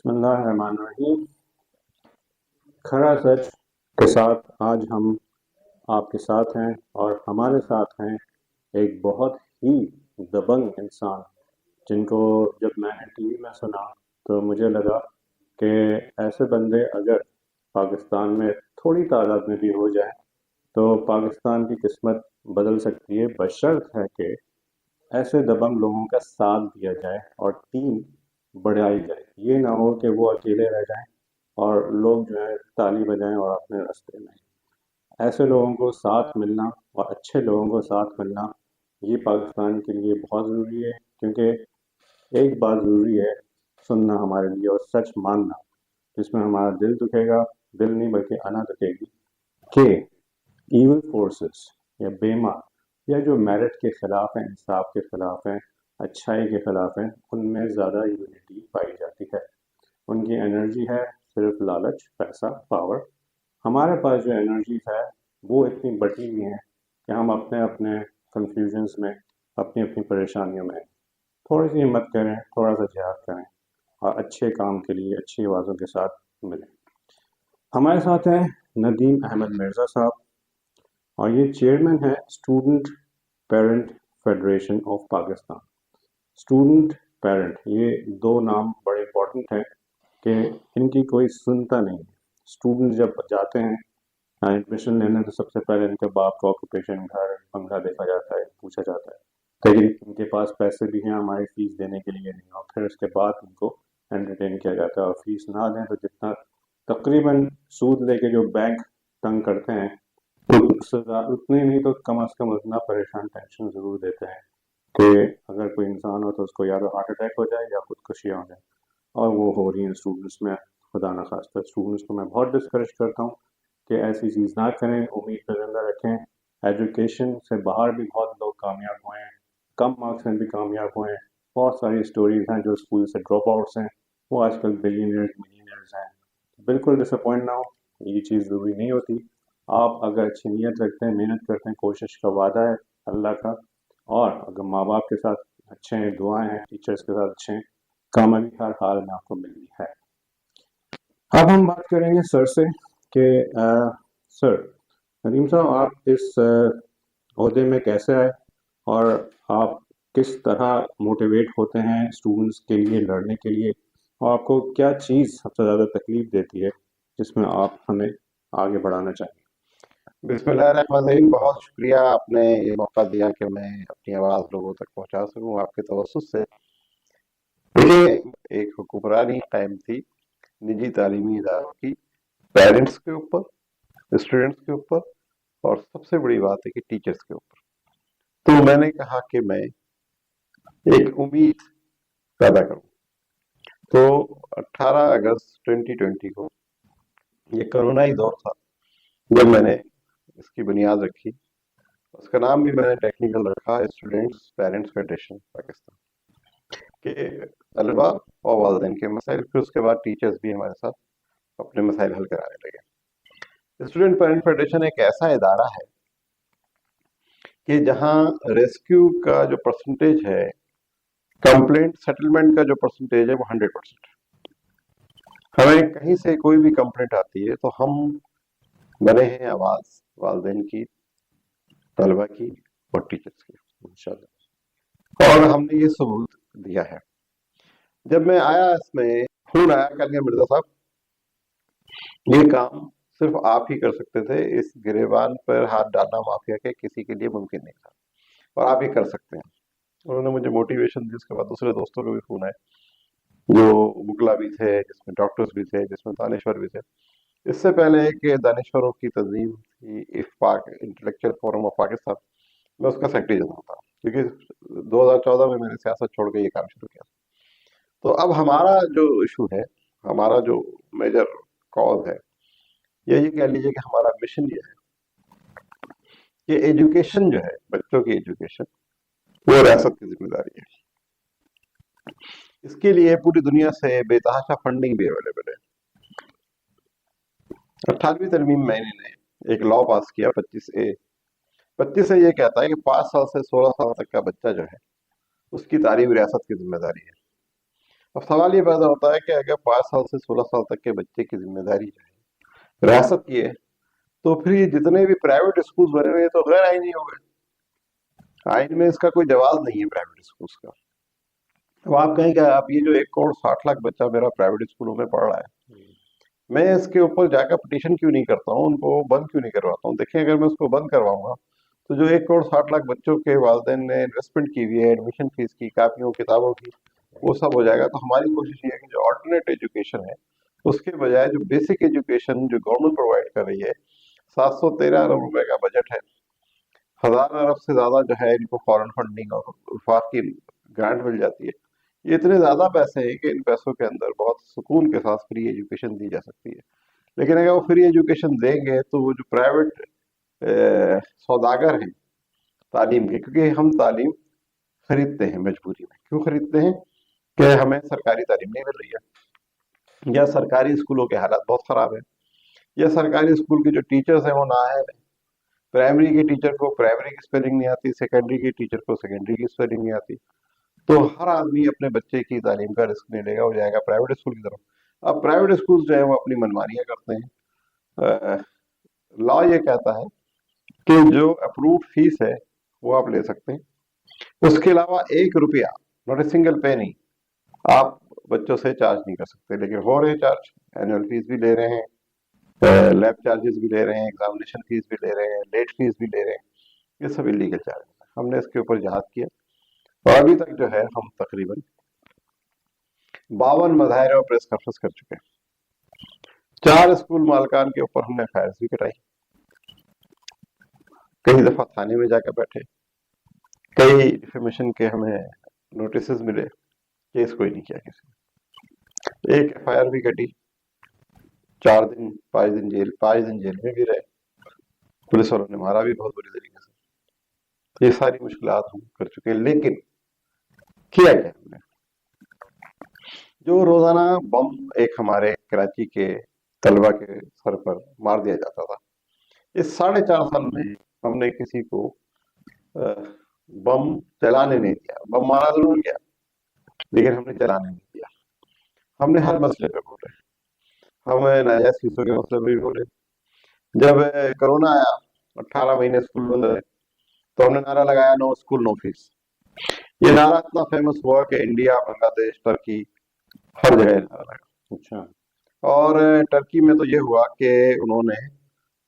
बिस्मिल्लाहिर्रहमानिर्रहीम। खरा सच के साथ आज हम आपके साथ हैं और हमारे साथ हैं एक बहुत ही दबंग इंसान जिनको जब मैंने टीवी में सुना तो मुझे लगा कि ऐसे बंदे अगर पाकिस्तान में थोड़ी तादाद में भी हो जाए तो पाकिस्तान की किस्मत बदल सकती है, बशर्त है कि ऐसे दबंग लोगों का साथ दिया जाए और टीम बढ़ाई जाए। ये ना हो कि वो अकेले रह जाएं और लोग जो है ताली बजाएं और अपने रास्ते में। ऐसे लोगों को साथ मिलना और अच्छे लोगों को साथ मिलना ये पाकिस्तान के लिए बहुत ज़रूरी है, क्योंकि एक बात ज़रूरी है सुनना हमारे लिए और सच मानना, जिसमें हमारा दिल दुखेगा, दिल नहीं बल्कि अना दुखेगी कि इविल फोर्सेस या बेईमान या जो मेरिट के खिलाफ हैं, इंसाफ के खिलाफ हैं, अच्छाई के खिलाफ हैं, उनमें ज़्यादा यूनिटी पाई जाती है। उनकी एनर्जी है सिर्फ लालच, पैसा, पावर। हमारे पास जो एनर्जी है वो इतनी बटी हुई है कि हम अपने अपने कंफ्यूजन्स में, अपनी अपनी परेशानियों में थोड़ी सी हिम्मत करें, थोड़ा सा जिहाद करें और अच्छे काम के लिए अच्छी आवाज़ों के साथ मिलें। हमारे साथ हैं नदीम अहमद मिर्ज़ा साहब और ये चेयरमैन है student parent federation of Pakistan. Student parent, ये दो नाम बड़े इंपॉर्टेंट हैं कि इनकी कोई सुनता नहीं है। स्टूडेंट जब जाते हैं एडमिशन लेने तो सबसे पहले इनके बाप का ऑक्यूपेशन, घर, बंगला देखा जाता है, पूछा जाता है कहीं इनके पास पैसे भी हैं हमारी फीस देने के लिए नहीं, और फिर उसके बाद इनको एंटरटेन किया जाता है। और फीस ना दें तो जितना तकरीबन सूद लेके जो बैंक तंग करते हैं उससे उतने नहीं तो कम अज़ कम उतना परेशान टेंशन ज़रूर देते हैं कि अगर कोई इंसान हो तो उसको या तो हार्ट अटैक हो जाए या खुदकुशियाँ हो जाए, और वो हो रही हैं स्टूडेंट्स में। खुदा न खास्ता स्टूडेंट्स को मैं बहुत डिस्करेज करता हूँ कि ऐसी चीज़ ना करें, उम्मीद पर ज़िंदा रखें। एजुकेशन से बाहर भी बहुत लोग कामयाब हुए हैं, कम मार्क्स में भी कामयाब हुए हैं। बहुत सारी स्टोरीज हैं जो स्कूल से ड्रॉप आउट्स हैं, वो आजकल बिलियनियर्स मिलियनियर्स हैं। बिल्कुल डिसअपॉइंट ना हो, ये चीज़ ज़रूरी नहीं होती। आप अगर अच्छी नीयत रखते हैं, मेहनत करते हैं, कोशिश का वादा है अल्लाह का, और अगर माँ बाप के साथ अच्छे हैं, दुआएं हैं, टीचर्स के साथ अच्छे हैं, कामयाबी हर हाल में आपको मिलनी है। अब हम बात करेंगे सर से कि सर नदीम साहब, आप इस ओहदे में कैसे आए और आप किस तरह मोटिवेट होते हैं स्टूडेंट्स के लिए लड़ने के लिए, और आपको क्या चीज़ सबसे ज़्यादा तकलीफ देती है जिसमें आप हमें आगे बढ़ाना चाहिए। बिस्मिल्लाहिर्रहमानिर्रहीम। बहुत शुक्रिया, आपने ये मौका दिया कि मैं अपनी आवाज़ लोगों तक पहुंचा सकूं आपके तवज्जुह से। देखिए, एक हुक्मरानी कायम थी निजी तालीमी इदारों की, पेरेंट्स के ऊपर, स्टूडेंट्स के ऊपर, और सबसे बड़ी बात है कि टीचर्स के ऊपर। तो मैंने कहा कि मैं एक उम्मीद पैदा करूं। तो 18 अगस्त 2020 को, ये कोरोना ही दौर था जब मैंने इसकी बुनियाद रखी। उसका नाम भी मैंने टेक्निकल रखा, स्टूडेंट्स पेरेंट्स फेडरेशन पाकिस्तान, के तलबा और वालिदैन के मसाइल। फिर उसके बाद टीचर्स भी हमारे साथ अपने मसाइल हल कराने लगे। स्टूडेंट पेरेंट फेडरेशन एक ऐसा इदारा है कि जहां रेस्क्यू का जो परसेंटेज है, कंप्लेंट सेटलमेंट का जो परसेंटेज है, वो 100%। हमें कहीं से कोई भी कंप्लेंट आती है तो हम बने हैं आवाज वालिदैन की, तलबा की और टीचर्स की, इंशाल्लाह। और हमने ये सबूत दिया है। जब मैं आया इसमें, फोन आया, कह लिया मिर्जा साहब ये काम सिर्फ आप ही कर सकते थे, इस गिरेबान पर हाथ डालना माफिया के किसी के लिए मुमकिन नहीं था, और आप ये कर सकते हैं। उन्होंने मुझे मोटिवेशन दी। उसके बाद दूसरे दोस्तों को भी फोन आए, जो वकला भी थे, जिसमें डॉक्टर्स भी थे, जिसमें दानिश्वर भी थे। इससे पहले कि दानिश्वरों की तंजीम थी इफ्पाक, इंटेलेक्चुअल फोरम ऑफ पाकिस्तान, मैं उसका सेक्रेटरी जनरल था, क्योंकि 2014 में मैंने सियासत छोड़ के ये काम शुरू किया। तो अब हमारा जो इशू है, हमारा जो मेजर कॉज है, ये कह लीजिए कि हमारा मिशन ये है कि एजुकेशन जो है, बच्चों की एजुकेशन, वो रियासत की जिम्मेदारी है। इसके लिए पूरी दुनिया से बेतहाशा फंडिंग भी अवेलेबल है। 18वीं तरमीम में इन्होंने एक लॉ पास किया, 25A। 25 ये कहता है कि 5 साल से 16 साल तक का बच्चा जो है, उसकी तालीम रियासत की जिम्मेदारी है। अब सवाल ये पैदा होता है कि अगर 5 साल से 16 साल तक के बच्चे की जिम्मेदारी जो है रियासत की है, तो फिर ये जितने भी प्राइवेट स्कूल बने हुए हैं तो गैर आईनी हो गए। आइन में इसका कोई जवाब नहीं है प्राइवेट स्कूल्स का। अब आप कहें कि आप ये जो 1 करोड़ 60 लाख बच्चा मेरा प्राइवेट स्कूलों में पढ़ रहा है, मैं इसके ऊपर जाकर पिटीशन क्यों नहीं करता हूँ, उनको बंद क्यों नहीं करवाता हूँ। देखिए, अगर मैं उसको बंद करवाऊंगा तो जो 1 करोड़ 60 लाख बच्चों के वालिदैन ने इन्वेस्टमेंट की हुई है, एडमिशन फीस की, कापियों किताबों की, वो सब हो जाएगा। तो हमारी कोशिश ये है कि जो ऑल्टरनेट एजुकेशन है उसके बजाय जो बेसिक एजुकेशन जो गवर्नमेंट प्रोवाइड कर रही है, 713 अरब रुपए का बजट है, 1000 अरब से ज्यादा जो है इनको फॉरेन फंडिंग और वफाक की ग्रांट मिल जाती है। ये इतने ज्यादा पैसे हैं कि इन पैसों के अंदर बहुत सुकून के साथ फ्री एजुकेशन दी जा सकती है। लेकिन अगर वो फ्री एजुकेशन देंगे तो वो जो प्राइवेट सौदागर हैं तालीम के, क्योंकि हम तालीम खरीदते हैं मजबूरी में। क्यों खरीदते हैं? कि हमें सरकारी तालीम नहीं मिल रही है, या सरकारी स्कूलों के हालात बहुत खराब है, या सरकारी स्कूल के जो टीचर्स हैं वो नाअहल हैं। प्राइमरी के टीचर को प्राइमरी की स्पेलिंग नहीं आती, सेकेंडरी के टीचर को सेकेंडरी की स्पेलिंग नहीं आती। तो हर आदमी अपने बच्चे की तालीम का रिस्क नहीं लेगा, वो जाएगा प्राइवेट स्कूल की तरफ। अब प्राइवेट स्कूल जो है वो अपनी मनमानियां करते हैं। लॉ ये कहता है कि जो अप्रूव्ड फीस है वो आप ले सकते हैं, उसके अलावा 1 रुपया, नॉट ए सिंगल पेनी, आप बच्चों से चार्ज नहीं कर सकते। लेकिन हो रहे चार्ज, एनुअल फीस भी ले रहे हैं, लैब चार्जेस भी ले रहे हैं, एग्जामिनेशन फीस भी ले रहे हैं, लेट फीस भी ले रहे हैं। ये सब इलीगल चार्ज है। हमने इसके ऊपर जहाज किया और अभी तक जो है हम तकरीबन 52 मुजाहरे और प्रेस कॉन्फ्रेंस कर चुके हैं। 4 स्कूल मालकान के ऊपर हमने फायर्स भी कटाई, कई दफा थाने में जाकर बैठे, कई डिफेमेशन के हमें नोटिस मिले, केस कोई नहीं किया किसी ने। एक एफआईआर भी कटी, 4 दिन 5 दिन जेल, 5 दिन जेल में भी रहे, पुलिस वालों ने मारा भी बहुत बुरी तरीके से। ये सारी मुश्किलात हम कर चुके हैं। लेकिन किया क्या हमने? जो रोजाना बम एक हमारे कराची के तलबा के सर पर मार दिया जाता था, इस 4.5 साल में हमने किसी को बम चलाने नहीं दिया। बम मारा जरूर किया, लेकिन हमने चलाने नहीं दिया। हमने हर मसले पे बोले, हम नाजायज फीसों के मसले पे भी बोले। जब कोरोना आया, 18 महीने स्कूल बंद रहे, तो हमने नारा लगाया, नो स्कूल नो फीस। ये नारा इतना फेमस हुआ कि इंडिया, बांग्लादेश, टर्की, हर जगह नारा लगा। अच्छा। और टर्की में तो ये हुआ कि उन्होंने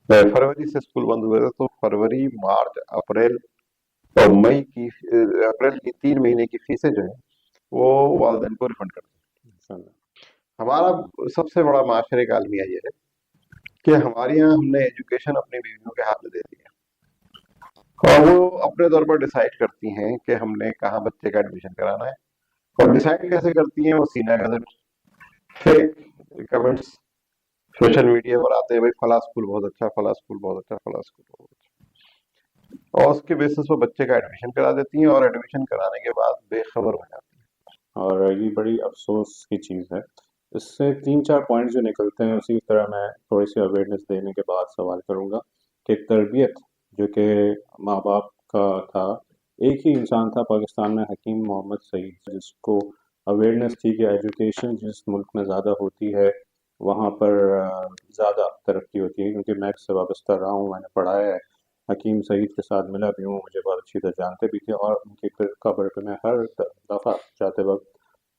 फरवरी से स्कूल बंद हुए थे, तो फरवरी, मार्च, अप्रैल और मई की, अप्रैल की 3 महीने की फीसें जो है वो वालिदैन को रिफंड कर दी। हमारा सबसे बड़ा माशरे का अलमिया ये है कि हमारे यहाँ हमने एजुकेशन अपनी बीवियों के हाथ में दे दी है, और वो अपने तौर पर डिसाइड करती हैं कि हमने कहाँ बच्चे का एडमिशन कराना है। और डिसाइड कैसे करती हैं? वो सीना gazette, fake comments social media पर आते हैं, भाई फला स्कूल बहुत अच्छा, फला स्कूल बहुत अच्छा, फला स्कूल बहुत अच्छा, और उसके बेसिस पर बच्चे का एडमिशन करा देती हैं, और एडमिशन कराने के बाद बेखबर हो जाती हैं। और ये बड़ी अफसोस की चीज़ है। इससे 3-4 पॉइंट जो निकलते हैं, उसी तरह मैं थोड़ी सी अवेयरनेस देने के बाद सवाल करूँगा कि तरबियत जो कि माँ बाप का था, एक ही इंसान था पाकिस्तान में, हकीम मोहम्मद सईद, जिसको अवेयरनेस थी कि एजुकेशन जिस मुल्क में ज़्यादा होती है वहाँ पर ज़्यादा तरक्की होती है। क्योंकि मैं इससे वाबस्ता रहा हूँ, मैंने पढ़ाया है, हकीम सईद के साथ मिला भी हूँ, मुझे बहुत अच्छी तरह जानते भी थे, और उनकी कब्र पे मैं हर दफ़ा जाते वक्त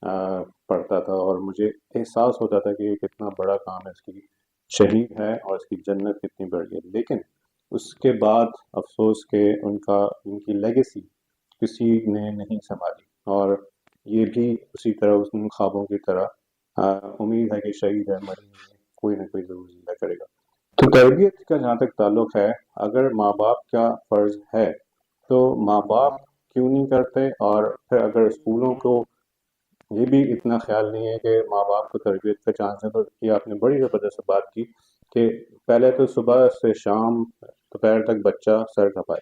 पढ़ता था, और मुझे एहसास होता था कि ये कितना बड़ा काम है, इसकी शहीद है और इसकी जन्नत कितनी बड़ी है। लेकिन उसके बाद अफसोस के उनकी लेगेसी किसी ने नहीं संभाली, और ये भी उसी तरह उन ख्वाबों की तरह उम्मीद है कि शहीद है, मरी नहीं है, कोई ना कोई ज़रूर ज़िंदा करेगा। तो तरबियत का जहाँ तक ताल्लुक़ है, अगर माँ बाप का फ़र्ज़ है तो माँ बाप क्यों नहीं करते? और फिर अगर स्कूलों को ये भी इतना ख्याल नहीं है कि माँ बाप को तरबियत का चांस है, तो ये आपने बड़ी ज़बरदस्त बात की कि पहले तो सुबह से शाम दोपहर तक बच्चा सर खपाए,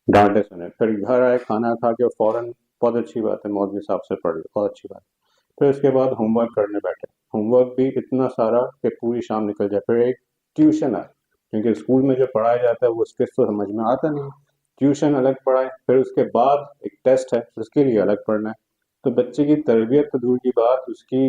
डांटे सुने, फिर घर आए, खाना खा के फ़ौरन बहुत अच्छी बात है, मौलवी साहब से पढ़ लो, बहुत अच्छी बात है। फिर उसके बाद होमवर्क करने बैठे, होमवर्क भी इतना सारा कि पूरी शाम निकल जाए। फिर एक ट्यूशन आए, क्योंकि स्कूल में जो पढ़ाया जाता है वो उसके तो समझ में आता नहीं, ट्यूशन अलग पढ़ाए, फिर उसके बाद एक टेस्ट है, उसके लिए अलग पढ़ना है। तो बच्चे की तरबियत तो दूर की बात, उसकी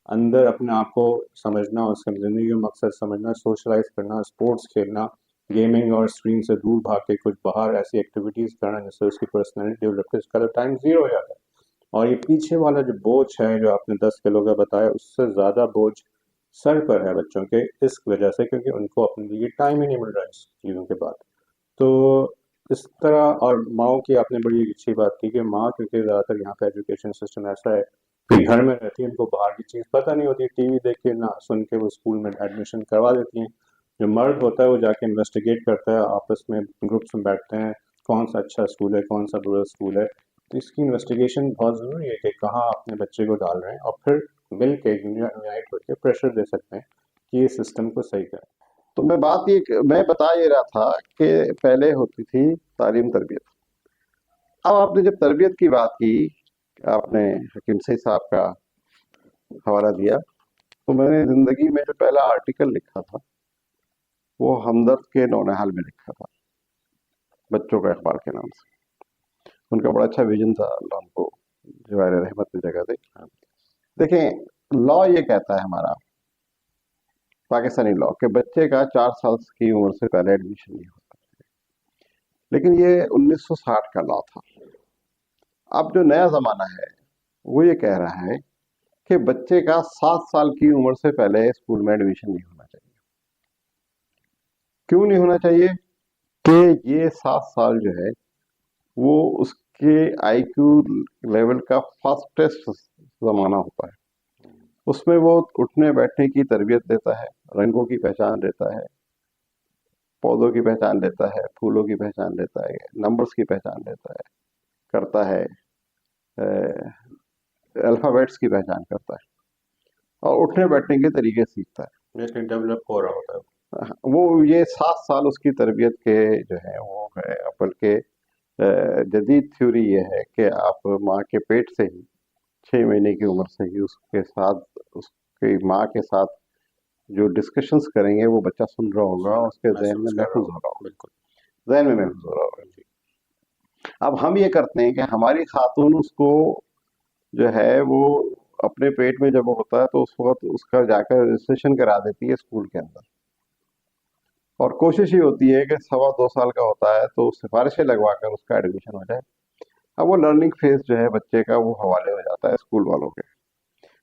अंदर अपने आप को समझना, उसका ज़िंदगी का मकसद समझना, सोशलाइज करना, स्पोर्ट्स खेलना, गेमिंग और स्क्रीन से दूर भाग के कुछ बाहर ऐसी एक्टिविटीज़ करना जिससे उसकी पर्सनैलिटी डेवलप हो, इसका तो टाइम ज़ीरो हो जाता है। और ये पीछे वाला जो बोझ है जो आपने 10 किलो का बताया, उससे ज़्यादा बोझ सर पर है बच्चों के, इस वजह से क्योंकि उनको अपने लिए टाइम ही नहीं मिल रहा है इस चीज़ों के बाद। तो इस तरह, और माँओं की आपने बड़ी अच्छी बात की कि माँ, क्योंकि ज़्यादातर यहाँ पे एजुकेशन सिस्टम ऐसा है कि घर में रहती है, उनको बाहर की चीज़ पता नहीं होती, टीवी देख के ना सुन के वो स्कूल में एडमिशन करवा देती हैं। जो मर्द होता है वो जाके इन्वेस्टिगेट करता है, आपस में ग्रुप्स में बैठते हैं, कौन सा अच्छा स्कूल है, कौन सा बुरा स्कूल है। तो इसकी इन्वेस्टिगेशन बहुत ज़रूरी है कि कहाँ अपने बच्चे को डाल रहे हैं, और फिर मिल के यूनाइट होकर प्रेशर दे सकते हैं कि ये सिस्टम को सही करें। तो मैं बता ये रहा था कि पहले होती थी तालीम तरबियत। अब आपने जब तरबियत की बात की, आपने हकीम सईद साहब का हवाला दिया, तो मैंने जिंदगी में जो पहला आर्टिकल लिखा था वो हमदर्द के नौनिहाल में लिखा था, बच्चों का अखबार के नाम से। उनका बड़ा अच्छा विजन था, अल्लाह उनको जवाहिर रहमत की जगह दे। देखें, लॉ ये कहता है हमारा पाकिस्तानी लॉ कि बच्चे का 4 साल की उम्र से पहले एडमिशन नहीं होता, लेकिन ये 1960 का लॉ था। अब जो नया जमाना है वो ये कह रहा है कि बच्चे का 7 साल की उम्र से पहले स्कूल में एडमिशन नहीं होना चाहिए। क्यों नहीं होना चाहिए? कि ये 7 साल जो है वो उसके आईक्यू लेवल का फास्टेस्ट जमाना होता है। उसमें वो उठने बैठने की तरबियत देता है, रंगों की पहचान देता है, पौधों की पहचान देता है, फूलों की पहचान देता है, नंबर्स की पहचान देता है, करता है, अल्फाबेट्स की पहचान करता है, और उठने बैठने के तरीके सीखता है। जैसे डेवलप हो रहा होता है वो ये 7 साल उसकी तरबियत के जो है वो है। बल्कि जदीद थ्योरी ये है कि आप माँ के पेट से ही 6 महीने की उम्र से ही उसके साथ, उसकी माँ के साथ जो डिस्कशंस करेंगे वो बच्चा सुन रहा होगा, उसके जहन में महफूज हो रहा होगा, बिल्कुल जहन में महफूज हो रहा होगा। अब हम ये करते हैं कि हमारी खातून उसको जो है वो अपने पेट में जब वो होता है तो उस वक्त उसका जाकर रजिस्ट्रेशन करा देती है स्कूल के अंदर, और कोशिश ये होती है कि 2.25 साल का होता है तो सिफारिशें लगवा कर उसका एडमिशन हो जाए। अब वो लर्निंग फेज जो है बच्चे का वो हवाले हो जाता है स्कूल वालों के।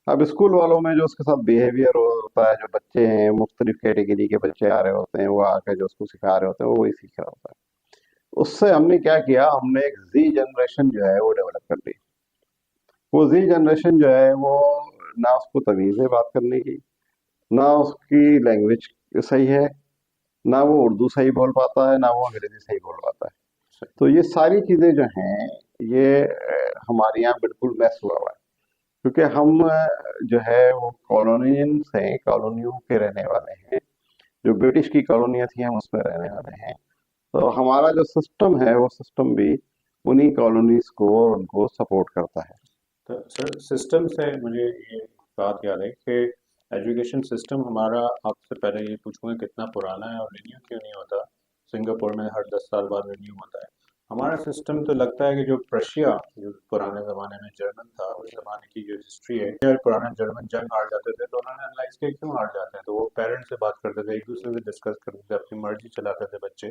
अब स्कूल वालों में जो उसके साथ बिहेवियर होता है, जो बच्चे हैं मुख्तलिफ कैटेगरी के बच्चे आ रहे होते हैं, वो आकर जो उसको सिखा रहे होते हैं वो वही सीख रहा होता है। उससे हमने क्या किया, हमने एक जी जनरेशन जो है वो डेवलप कर ली। वो जी जनरेशन जो है वो ना उसको तमीज़ है बात करने की, ना उसकी लैंग्वेज सही है, ना वो उर्दू सही बोल पाता है, ना वो अंग्रेजी सही बोल पाता है। तो ये सारी चीज़ें जो हैं ये हमारे यहाँ बिल्कुल मैस हुआ हुआ है, क्योंकि हम जो है वो कॉलोनियंस हैं, कॉलोनियों के रहने वाले हैं। जो ब्रिटिश की कॉलोनियाँ थी हम उसमें रहने वाले हैं। तो हमारा जो सिस्टम है वो सिस्टम भी उन्हीं कॉलोनीज को और उनको सपोर्ट करता है। तो सर, सिस्टम से मुझे ये बात याद है कि एजुकेशन सिस्टम हमारा, आपसे पहले ये पूछूंगा कितना पुराना है और रिन्यू क्यों नहीं होता। सिंगापुर में हर 10 साल बाद रिन्यू होता है। हमारा सिस्टम तो लगता है कि जो प्रशिया, जो पुराने ज़माने में जर्मन था, उस ज़माने की जो हिस्ट्री है, यार पुराने जर्मन जंग हार जाते थे तो उन्होंने एनालाइज किया क्यों हार जाते हैं, तो वो पेरेंट्स से बात करते थे, एक दूसरे से डिस्कस करते थे, अपनी मर्जी चलाते थे बच्चे।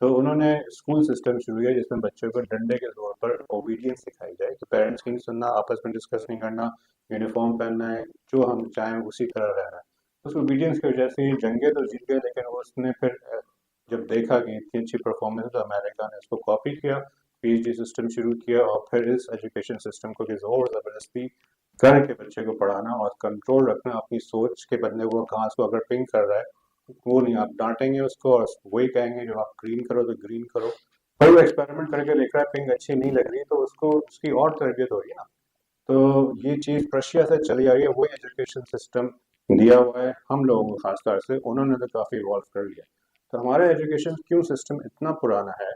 तो उन्होंने स्कूल सिस्टम शुरू किया जिसमें बच्चों को डंडे के तौर पर ओबीडियंस सिखाई जाए, कि पेरेंट्स की नहीं सुनना, आपस में डिस्कस नहीं करना, यूनिफॉर्म पहनना है, जो हम चाहें उसी तरह रहना है। उस ओबीडियंस की वजह से ये जंगे तो जीत गए, लेकिन उसने फिर जब देखा कि इतनी अच्छी परफॉर्मेंस, तो अमेरिका ने इसको कॉपी किया, पीएचडी सिस्टम शुरू किया, और फिर इस एजुकेशन सिस्टम को भी जोर ज़बरदस्ती करके बच्चे को पढ़ाना और कंट्रोल रखना अपनी सोच के बदले। वो घास को अगर पिंक कर रहा है, वो नहीं, आप डांटेंगे उसको और वही कहेंगे जो आप ग्रीन करो तो ग्रीन करो। और वो एक्सपेरिमेंट करके देख रहा है, पिंक अच्छी नहीं लग रही, तो उसको उसकी और तरबियत हो रही है ना। तो ये चीज़ प्रशिया से चली आ रही है, वही एजुकेशन सिस्टम दिया हुआ है हम लोगों को, खासतौर से उन्होंने तो काफ़ी इवॉल्व कर लिया। तो हमारा एजुकेशन क्यों सिस्टम इतना पुराना है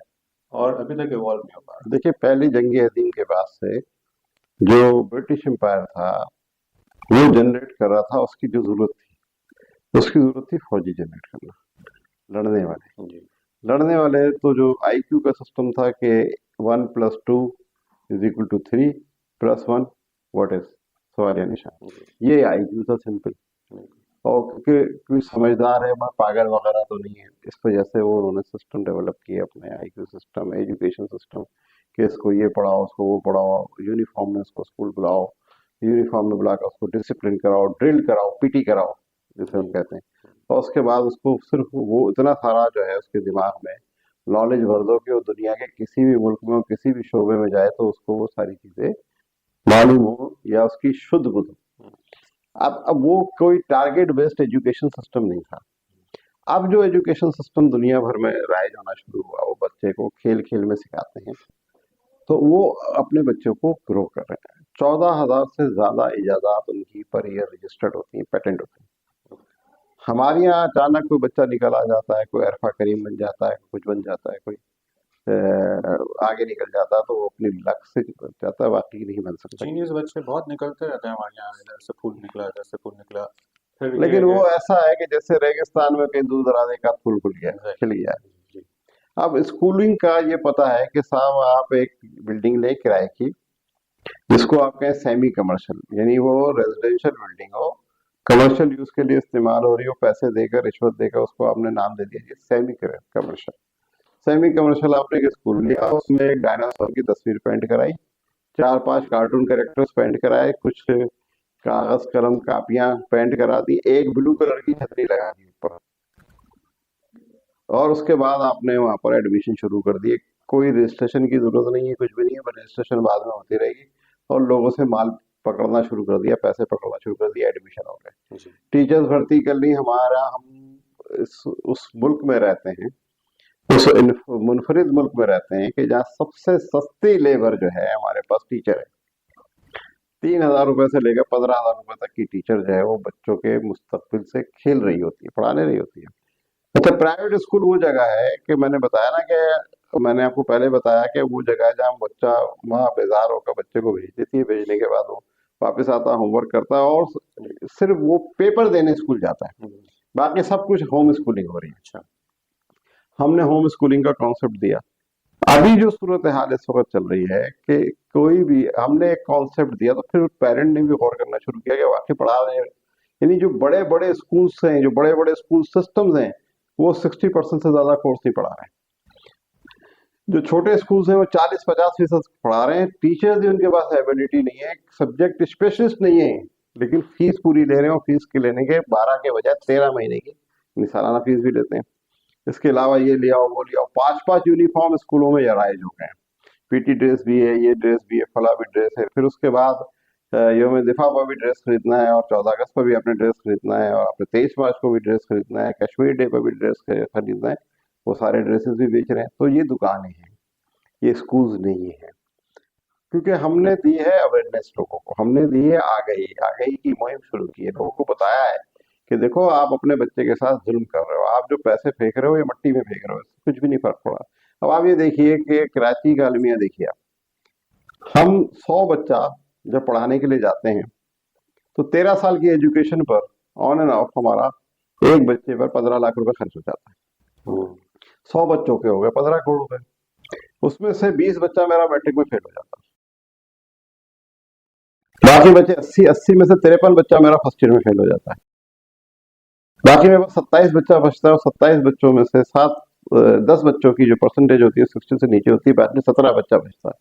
और अभी तक इवॉल्व नहीं हो पा रहा। देखिए, पहली जंग अजीम के बाद से जो ब्रिटिश एम्पायर था वो जनरेट कर रहा था, उसकी जो जरूरत थी, उसकी जरूरत थी फौजी जनरेट करना, लड़ने वाले। जी लड़ने वाले तो जो आईक्यू का सिस्टम था कि 1 + 2 = 3 + 1 व्हाट इज सवाल या निशान। ये आईक्यू था सिंपल। और क्योंकि कोई समझदार है, मैं पागल वगैरह तो नहीं है, इस वजह से वो उन्होंने सिस्टम डेवलप किया अपने, आईक्यू सिस्टम, एजुकेशन सिस्टम, कि इसको ये पढ़ाओ, उसको वो पढ़ाओ, यूनिफॉर्म में उसको स्कूल बुलाओ, यूनिफॉर्म में बुलाकर उसको डिसिप्लिन कराओ, ड्रिल कराओ, पीटी कराओ जिसे हम कहते हैं। और उसके बाद उसको सिर्फ वो इतना सारा जो है उसके दिमाग में नॉलेज भर दो कि वो दुनिया के किसी भी मुल्क में, किसी भी शोबे में जाए तो उसको वो सारी चीजें मालूम हो या उसकी शुद्ध बुद्ध हो। अब वो कोई टारगेट बेस्ड एजुकेशन सिस्टम नहीं था। अब जो एजुकेशन सिस्टम दुनिया भर में राइज होना शुरू हुआ, वो बच्चे को खेल खेल में सिखाते हैं, तो वो अपने बच्चों को ग्रो कर रहे हैं। 14,000 से ज्यादा इजाजत उनकी पर ईयर रजिस्टर्ड होती हैं, पेटेंट होते हैं। हमारे यहाँ अचानक कोई बच्चा निकल आ जाता है, कोई अरफा करीम बन जाता है, कुछ बन जाता है, कोई आगे निकल जाता है, तो वो अपनी लक से जाता है, बाकी नहीं बन सकता। जीनियस बच्चे बहुत निकलते रहते हैं हमारे यहाँ, इधर से फूल निकला, इधर से फूल निकला, फिर ये लेकिन है वो कि ऐसा है कि जैसे रेगिस्तान में कहीं दूर दराज एक आध फूल खुल गया, खिल गया। जी, अब स्कूलिंग का ये पता है कि साहब आप एक बिल्डिंग ले किराए की, जिसको आप कहें सेमी कमर्शियल, यानी वो रेजिडेंशियल बिल्डिंग हो, कमर्शियल यूज के लिए इस्तेमाल हो रही हो, पैसे देकर, रिश्वत देकर उसको आपने नाम दे दिया G semi commercial. Semi commercial आपने एक स्कूल लिया, उसमें एक डायनासोर की तस्वीर पेंट कराई, 4-5 कार्टून कैरेक्टर्स पेंट कराए, कुछ कागज कलम कापियां पेंट करा दी, एक ब्लू कलर की छतरी लगा दी ऊपर, और उसके बाद आपने वहां पर एडमिशन शुरू कर दिए। कोई रजिस्ट्रेशन की जरूरत नहीं है, कुछ भी नहीं है, बस रजिस्ट्रेशन बाद में होती रहेगी, और लोगों से माल पकड़ना शुरू कर दिया, पैसे पकड़ना शुरू कर दिया, एडमिशन हो गए, जी, टीचर्स भर्ती कर ली। हम उस मुल्क में रहते हैं, उस मुनफरिद मुल्क में रहते हैं कि जहाँ सबसे सस्ती लेबर जो है हमारे पास टीचर है। 3,000 रुपए से लेकर 15,000 रुपए तक की टीचर जो है वो बच्चों के मुस्तकबिल से खेल रही होती है, पढ़ाने रही होती है। अच्छा, प्राइवेट स्कूल वो जगह है कि मैंने बताया ना कि मैंने आपको पहले बताया कि वो जगह है जहाँ बच्चा वहाँ बेजार होकर बच्चे को भेज देती है, भेजने के बाद वो वापस आता, होमवर्क करता है, और सिर्फ वो पेपर देने स्कूल जाता है, बाकी सब कुछ होम स्कूलिंग हो रही है। अच्छा, हमने होम स्कूलिंग का कॉन्सेप्ट दिया। अभी जो सूरत हाल इस वक्त चल रही है कि कोई भी, हमने एक कॉन्सेप्ट दिया तो फिर पेरेंट ने भी गौर करना शुरू किया कि वाकई पढ़ा रहे हैं। यानी जो बड़े बड़े स्कूल्स हैं, जो बड़े बड़े स्कूल सिस्टम्स हैं, वो 60% से ज्यादा कोर्स नहीं पढ़ा रहे हैं। जो छोटे स्कूल्स हैं वो 40-50% पढ़ा रहे हैं। टीचर्स भी उनके पास एबिलिटी नहीं है, सब्जेक्ट स्पेशलिस्ट नहीं है, लेकिन फीस पूरी ले रहे हैं, और फीस के लेने के 12 के बजाय 13 महीने की सालाना फीस भी लेते हैं। इसके अलावा ये ले आओ, वो ले आओ, 5-5 यूनिफॉर्म स्कूलों में राइज हो गए हैं। पीटी ड्रेस भी है, ये ड्रेस भी है, फला भी ड्रेस है, फिर उसके बाद यौम दिफा पर भी ड्रेस खरीदना है, और 14 अगस्त पर भी आपने ड्रेस खरीदना है, और आपने 23 मार्च को भी ड्रेस खरीदना है, कश्मीर डे पर भी ड्रेस खरीदना है, वो सारे ड्रेसेस भी बेच रहे हैं। तो ये दुकानें हैं, ये स्कूल्स नहीं है, क्योंकि हमने दी है अवेयरनेस लोगों को, हमने दी है आगही की मुहिम शुरू की है, लोगों को बताया है कि देखो आप अपने बच्चे के साथ जुल्म कर रहे हो, आप जो पैसे फेंक रहे हो ये मिट्टी में फेंक रहे हो, इससे कुछ भी नहीं फर्क पड़ा। अब आप ये देखिए कि कराची का अलमिया देखिए आप, हम 100 बच्चा जब पढ़ाने के लिए जाते हैं तो 13 साल की एजुकेशन पर ऑन एंड ऑफ हमारा एक बच्चे पर 15 लाख रुपए खर्च हो जाता है। 100 बच्चों के हो गए 15 करोड़ रुपए, उसमें से 20 बच्चा मेरा मैट्रिक में फेल हो जाता है, बाकी बच्चे 80 में से 53 बच्चा मेरा फर्स्ट ईयर में फेल हो जाता है, बाकी मेरे पास 27 बच्चा बचता है, और 27 बच्चों में से 10 बच्चों की जो परसेंटेज होती है 60 से नीचे होती है, बाकी 17 बच्चा बचता है।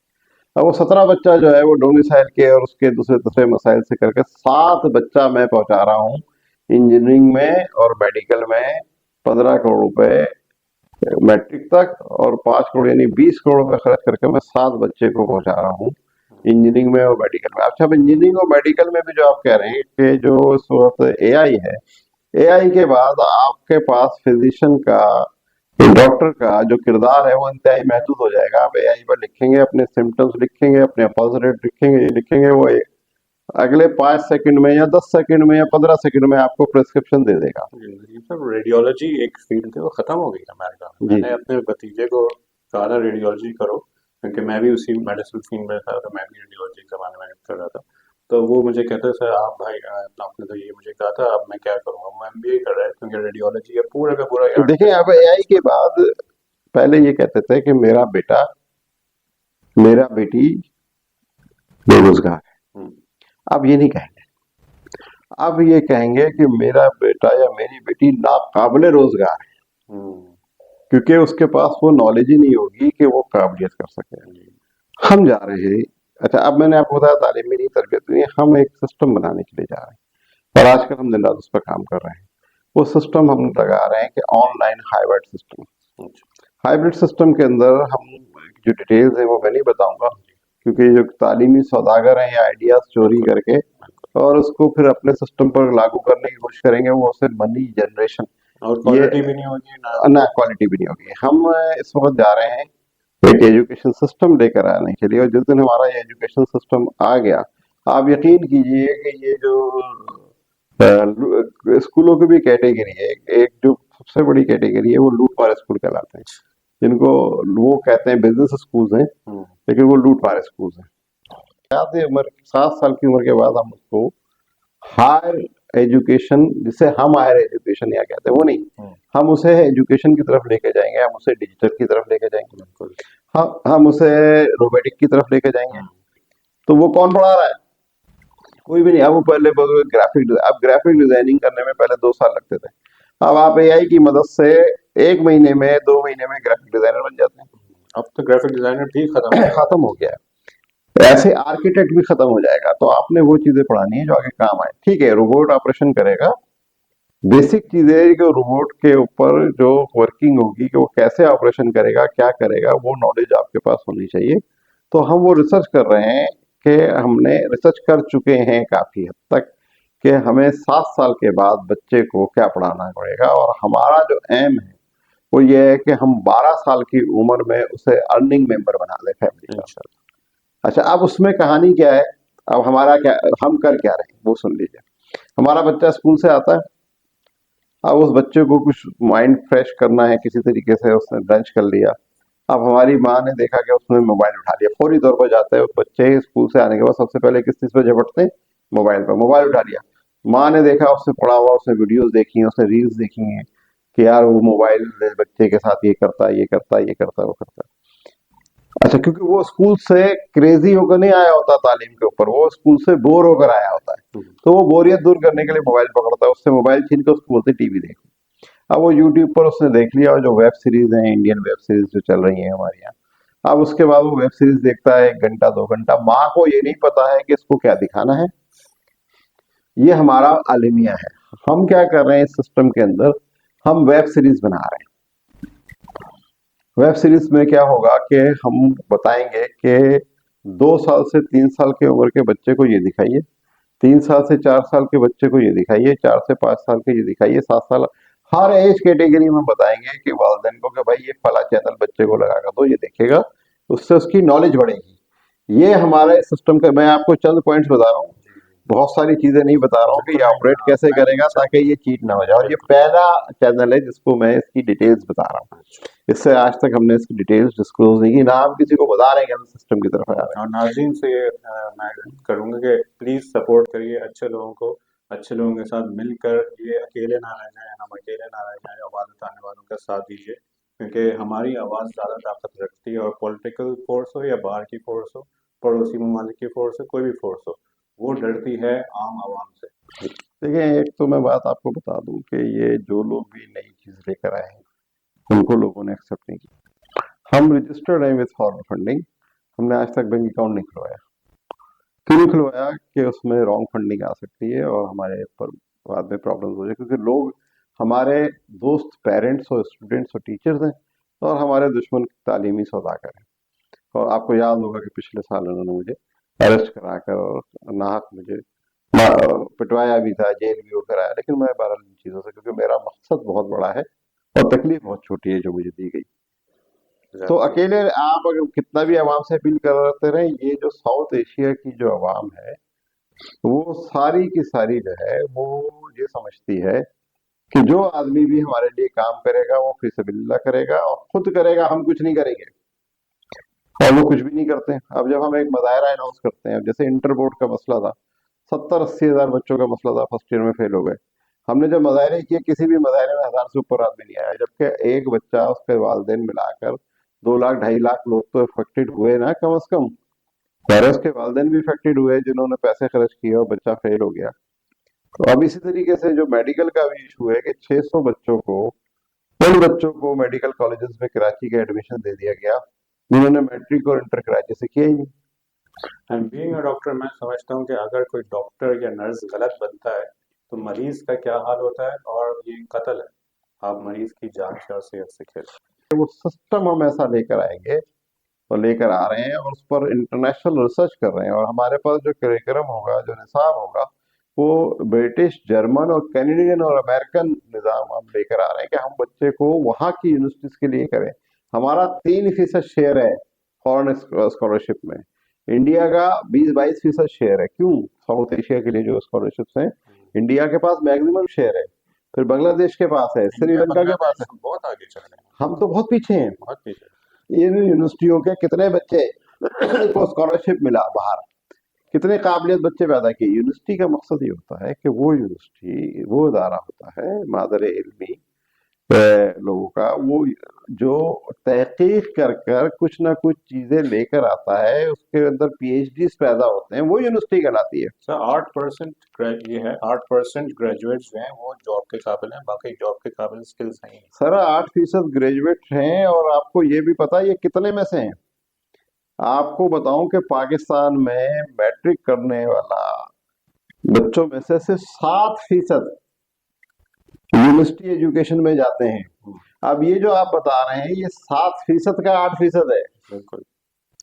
अब वो 17 बच्चा जो है वो डोमिसाइल के और उसके दूसरे दूसरे मसाइल से करके 7 बच्चा मैं पहुंचा रहा हूँ इंजीनियरिंग में और मेडिकल में, 15 करोड़ रुपए मैट्रिक तक, और 5 करोड़ यानी 20 करोड़ रुपए खर्च करके मैं 7 बच्चे को पहुंचा रहा हूँ इंजीनियरिंग में और मेडिकल में। अच्छा, अब इंजीनियरिंग और मेडिकल में भी जो आप कह रहे हैं कि जो इस वक्त एआई है, एआई के बाद आपके पास फिजिशियन का, डॉक्टर का जो किरदार है वो इंतहाई महदूद हो जाएगा। आप एआई पर लिखेंगे, अपने सिम्टम्स लिखेंगे, अपने पल्स रेट लिखेंगे, वो अगले 5 सेकंड में या 10 सेकंड में या 15 सेकंड में आपको प्रिस्क्रिप्शन दे देगा। सर रेडियोलॉजी एक फील्ड थी, वो खत्म हो गई अमेरिका में। मैंने अपने भतीजे को कहा था रेडियोलॉजी करो, क्योंकि मैं भी उसी मेडिसिन फील्ड में था, तो मैं भी रेडियोलॉजी के बारे में कर रहा था। तो वो मुझे कहते सर आप भाई आपने तो ये मुझे कहा था, अब मैं क्या करूँगा, वो एमबीए कर रहा है, क्योंकि रेडियोलॉजी है पूरा का पूरा। तो देखिए, अब एआई के बाद पहले ये कहते थे कि मेरा बेटा मेरा बेटी बेरोजगार है, अब ये नहीं कहेंगे, अब ये कहेंगे कि मेरा बेटा या मेरी बेटी नाकाबिले रोजगार है, क्योंकि उसके पास वो नॉलेज ही नहीं होगी कि वो काबिलियत कर सके। हम जा रहे हैं, अच्छा अब मैंने आपको बताया तालीम में नहीं तरबियत नहीं है, हम एक सिस्टम बनाने के लिए जा रहे हैं और आजकल हम दिन रात उस पर काम कर रहे हैं। वो सिस्टम हम लगा रहे हैं कि online hybrid system. Hybrid system के अंदर हम जो डिटेल्स है वो मैं नहीं बताऊंगा, क्योंकि जो तालीमी सौदागर हैं ये आइडियाज चोरी करके और उसको फिर अपने सिस्टम पर लागू करने की कोशिश करेंगे, वो उससे मनी जनरेशन और क्वालिटी भी नहीं होगी ना क्वालिटी भी नहीं होगी। हम इस वक्त जा रहे हैं एक एजुकेशन सिस्टम लेकर आने के लिए, और जिस दिन हमारा ये एजुकेशन सिस्टम आ गया, आप यकीन कीजिए कि ये जो स्कूलों की भी कैटेगरी है, एक जो सबसे बड़ी कैटेगरी है वो लूट मार स्कूल कहलाते हैं, जिनको वो कहते हैं बिजनेस स्कूल्स हैं, लेकिन वो लूट मार स्कूल्स हैं। याद उम्र 7 साल की उम्र के बाद हम उसको हायर एजुकेशन, जिसे हम हायर एजुकेशन या कहते हैं वो नहीं, हम उसे एजुकेशन की तरफ लेके जाएंगे, हम उसे डिजिटल की तरफ लेके जाएंगे, हम उसे रोबोटिक की तरफ लेके जाएंगे। तो वो कौन पढ़ा रहा है? कोई भी नहीं। अब वो पहले ग्राफिक डिजाइनिंग करने में पहले 2 साल लगते थे, अब आप एआई की मदद से 1 महीने में 2 महीने में ग्राफिक डिजाइनर बन जाते हैं। अब तो ग्राफिक डिजाइनर भी खत्म हो गया है, ऐसे आर्किटेक्ट भी खत्म हो जाएगा। तो आपने वो चीजें पढ़ानी है जो आगे काम आए। ठीक है, रोबोट ऑपरेशन करेगा, बेसिक चीजें कि रोबोट के ऊपर जो वर्किंग होगी कि वो कैसे ऑपरेशन करेगा, क्या करेगा, वो नॉलेज आपके पास होनी चाहिए। तो हम वो रिसर्च कर रहे हैं कि हमने रिसर्च कर चुके हैं काफी हद तक कि हमें 7 साल के बाद बच्चे को क्या पढ़ाना पड़ेगा, और हमारा जो एम है वो ये है कि हम 12 साल की उम्र में उसे अर्निंग मेंबर बना दें फैमिली का। अच्छा, अब उसमें कहानी क्या है, अब हमारा क्या, हम कर क्या रहे हैं वो सुन लीजिए। हमारा बच्चा स्कूल से आता है, अब उस बच्चे को कुछ माइंड फ्रेश करना है, किसी तरीके से उसने लंच कर लिया, अब हमारी माँ ने देखा कि उसने मोबाइल उठा लिया, फौरी तौर पर जाते हैं बच्चे स्कूल से आने के बाद सबसे पहले किस चीज पर झपटते हैं? मोबाइल पर। मोबाइल उठा लिया, माँ ने देखा, उससे पढ़ा हुआ, उसने वीडियोस देखी हैं, उसने रील्स देखी हैं कि यार वो मोबाइल बच्चे के साथ ये करता है, ये करता है, ये करता है, वो करता है। अच्छा, क्योंकि वो स्कूल से क्रेजी होकर नहीं आया होता तालीम के ऊपर, वो स्कूल से बोर होकर आया होता है, तो वो बोरियत दूर करने के लिए मोबाइल पकड़ता है, उससे मोबाइल छीन के उसको बोलते टीवी देख। अब वो यूट्यूब पर उसने देख लिया, और जो वेब सीरीज है, इंडियन वेब सीरीज जो चल रही है हमारे यहाँ, अब उसके बाद वो वेब सीरीज देखता है 1 घंटा 2 घंटा, माँ को ये नहीं पता है कि इसको क्या दिखाना है। ये हमारा आलिमिया है। हम क्या कर रहे हैं इस सिस्टम के अंदर, हम वेब सीरीज बना रहे हैं। वेब सीरीज में क्या होगा कि हम बताएंगे कि 2 साल से 3 साल की उम्र के बच्चे को ये दिखाइए, 3 साल से 4 साल के बच्चे को ये दिखाइए, 4 से 5 साल के ये दिखाइए, 7 साल, हर एज कैटेगरी में बताएंगे कि वालिदैन को कि भाई ये फला चैनल बच्चे को लगा कर दो, ये देखेगा, उससे उसकी नॉलेज बढ़ेगी। ये हमारे सिस्टम का, मैं आपको चंद पॉइंट्स बता रहा हूँ, बहुत सारी चीजें नहीं बता रहा हूँ कि ये ऑपरेट कैसे करेगा ताकि ये चीट ना हो जाए। और ये पहला चैनल है जिसको मैं इसकी डिटेल्स बता रहा हूँ, इससे आज तक हमने इसकी डिटेल्स डिस्क्लोज नहीं की, ना हम किसी को बता रहे हैं कि हम सिस्टम की तरफ आ रहे हैं। और नाज़रीन से मैं करूँगा कि प्लीज़ सपोर्ट करिए अच्छे लोगों को, अच्छे लोगों के साथ मिलकर, ये अकेले ना रह जाएं, हम अकेले ना रह जाएं, आवाज़ उठाने वालों का साथ दीजिए, क्योंकि हमारी आवाज़ ज़्यादा ताकत रखती है। और पॉलिटिकल फोर्स हो या बाहर की फोर्स हो, पड़ोसी ममालिक की फोर्स हो, कोई भी फोर्स हो, वो डरती है आम आवाम से। देखिए, एक तो मैं बात आपको बता दूं कि ये जो लोग भी नई चीज लेकर आए हैं उनको लोगों ने एक्सेप्ट नहीं किया। हम रजिस्टर्ड हैं विद फॉरेन फंडिंग, हमने आज तक बैंक अकाउंट नहीं खुलवाया। क्यों नहीं खुलवाया? कि उसमें रॉन्ग फंडिंग आ सकती है और हमारे ऊपर बाद में प्रॉब्लम हो जाए, क्योंकि लोग हमारे दोस्त पेरेंट्स और स्टूडेंट्स और टीचर्स हैं, और हमारे दुश्मन तालीमी सौदागर हैं। और आपको याद होगा कि पिछले साल उन्होंने मुझे अरेस्ट कराकर और नाहक मुझे पिटवाया भी था, जेल भी होकर आया, लेकिन मैं बहरहाल इन चीज़ों से, क्योंकि मेरा मकसद बहुत बड़ा है और तकलीफ बहुत छोटी है जो मुझे दी गई। तो अकेले आप अगर कितना भी आवाम से अपील करते रहे, ये जो साउथ एशिया की जो आवाम है वो सारी की सारी जो है वो ये समझती है कि जो आदमी भी हमारे लिए काम करेगा वो फी सबिलिल्लाह करेगा और खुद करेगा, हम कुछ नहीं करेंगे, और वो कुछ भी नहीं करते हैं। अब जब हम एक मुजाहरा अनाउंस करते हैं, जैसे इंटर बोर्ड का मसला था, 70-80 हजार बच्चों का मसला था, फर्स्ट ईयर में फेल हो गए, हमने जब मुजाहरे किए किसी भी मुजाहरे में 1000 से ऊपर आदमी नहीं आया, जबकि एक बच्चा उसके वालिदैन मिलाकर 2 लाख 2.5 लाख लोग तो अफेक्टेड हुए ना कम से कम। पेरेंट्स के वालिदैन भी इफेक्टेड हुए जिन्होंने पैसे खर्च किए और बच्चा फेल हो गया। तो अब इसी तरीके से जो मेडिकल का भी इशू है कि 600 बच्चों को, उन बच्चों को मेडिकल कॉलेजेस में कराची के एडमिशन दे दिया गया जिन्होंने मैट्रिक और इंटर कराची से किया ही नहीं। एंड बीइंग अ डॉक्टर, मैं समझता हूँ कि अगर कोई डॉक्टर या नर्स गलत बनता है तो मरीज का क्या हाल होता है, और ये कत्ल है। आप मरीज की जान और सेहत से खेल। वो सिस्टम हम ऐसा लेकर आएंगे और लेकर आ रहे हैं और उस पर इंटरनेशनल रिसर्च कर रहे हैं, और हमारे पास जो करिकुलम होगा, जो निसाब होगा, वो ब्रिटिश, जर्मन और कैनेडियन और अमेरिकन निज़ाम हम लेकर आ रहे हैं कि हम बच्चे को वहाँ की यूनिवर्सिटीज के लिए करें। हमारा 3% शेयर है फॉरेन स्कॉलरशिप में, इंडिया का 20-22% शेयर है। क्यों? साउथ एशिया के लिए जो स्कॉलरशिप्स हैं, इंडिया के पास मैक्सिमम शेयर है, फिर बांग्लादेश के पास है, श्रीलंका के पास है। बहुत आगे चल रहे हैं, हम तो बहुत पीछे हैं। बहुत पीछे। इन यूनिवर्सिटियों के कितने बच्चे को स्कॉलरशिप मिला बाहर, कितने काबिलियत बच्चे पैदा किए। यूनिवर्सिटी का मकसद ये होता है कि वो यूनिवर्सिटी, वो इदारा होता है मादर इल्मी लोगों का, वो जो तहकीक कर कर कुछ ना कुछ चीजें लेकर आता है, उसके अंदर पीएचडी पैदा होते हैं, वो यूनिवर्सिटी कहलाती है। सर 8% ये है, 8% ग्रेजुएट्स जो हैं वो जॉब के काबिल हैं, बाकी जॉब के काबिल स्किल्स नहीं है। सर 8% ग्रेजुएट हैं, और आपको ये भी पता है ये कितने में से हैं? आपको बताऊं कि पाकिस्तान में मैट्रिक करने वाला बच्चों में से सिर्फ 7% यूनिवर्सिटी एजुकेशन में जाते हैं। अब ये जो आप बता रहे हैं, ये 7% का 8% है। बिल्कुल,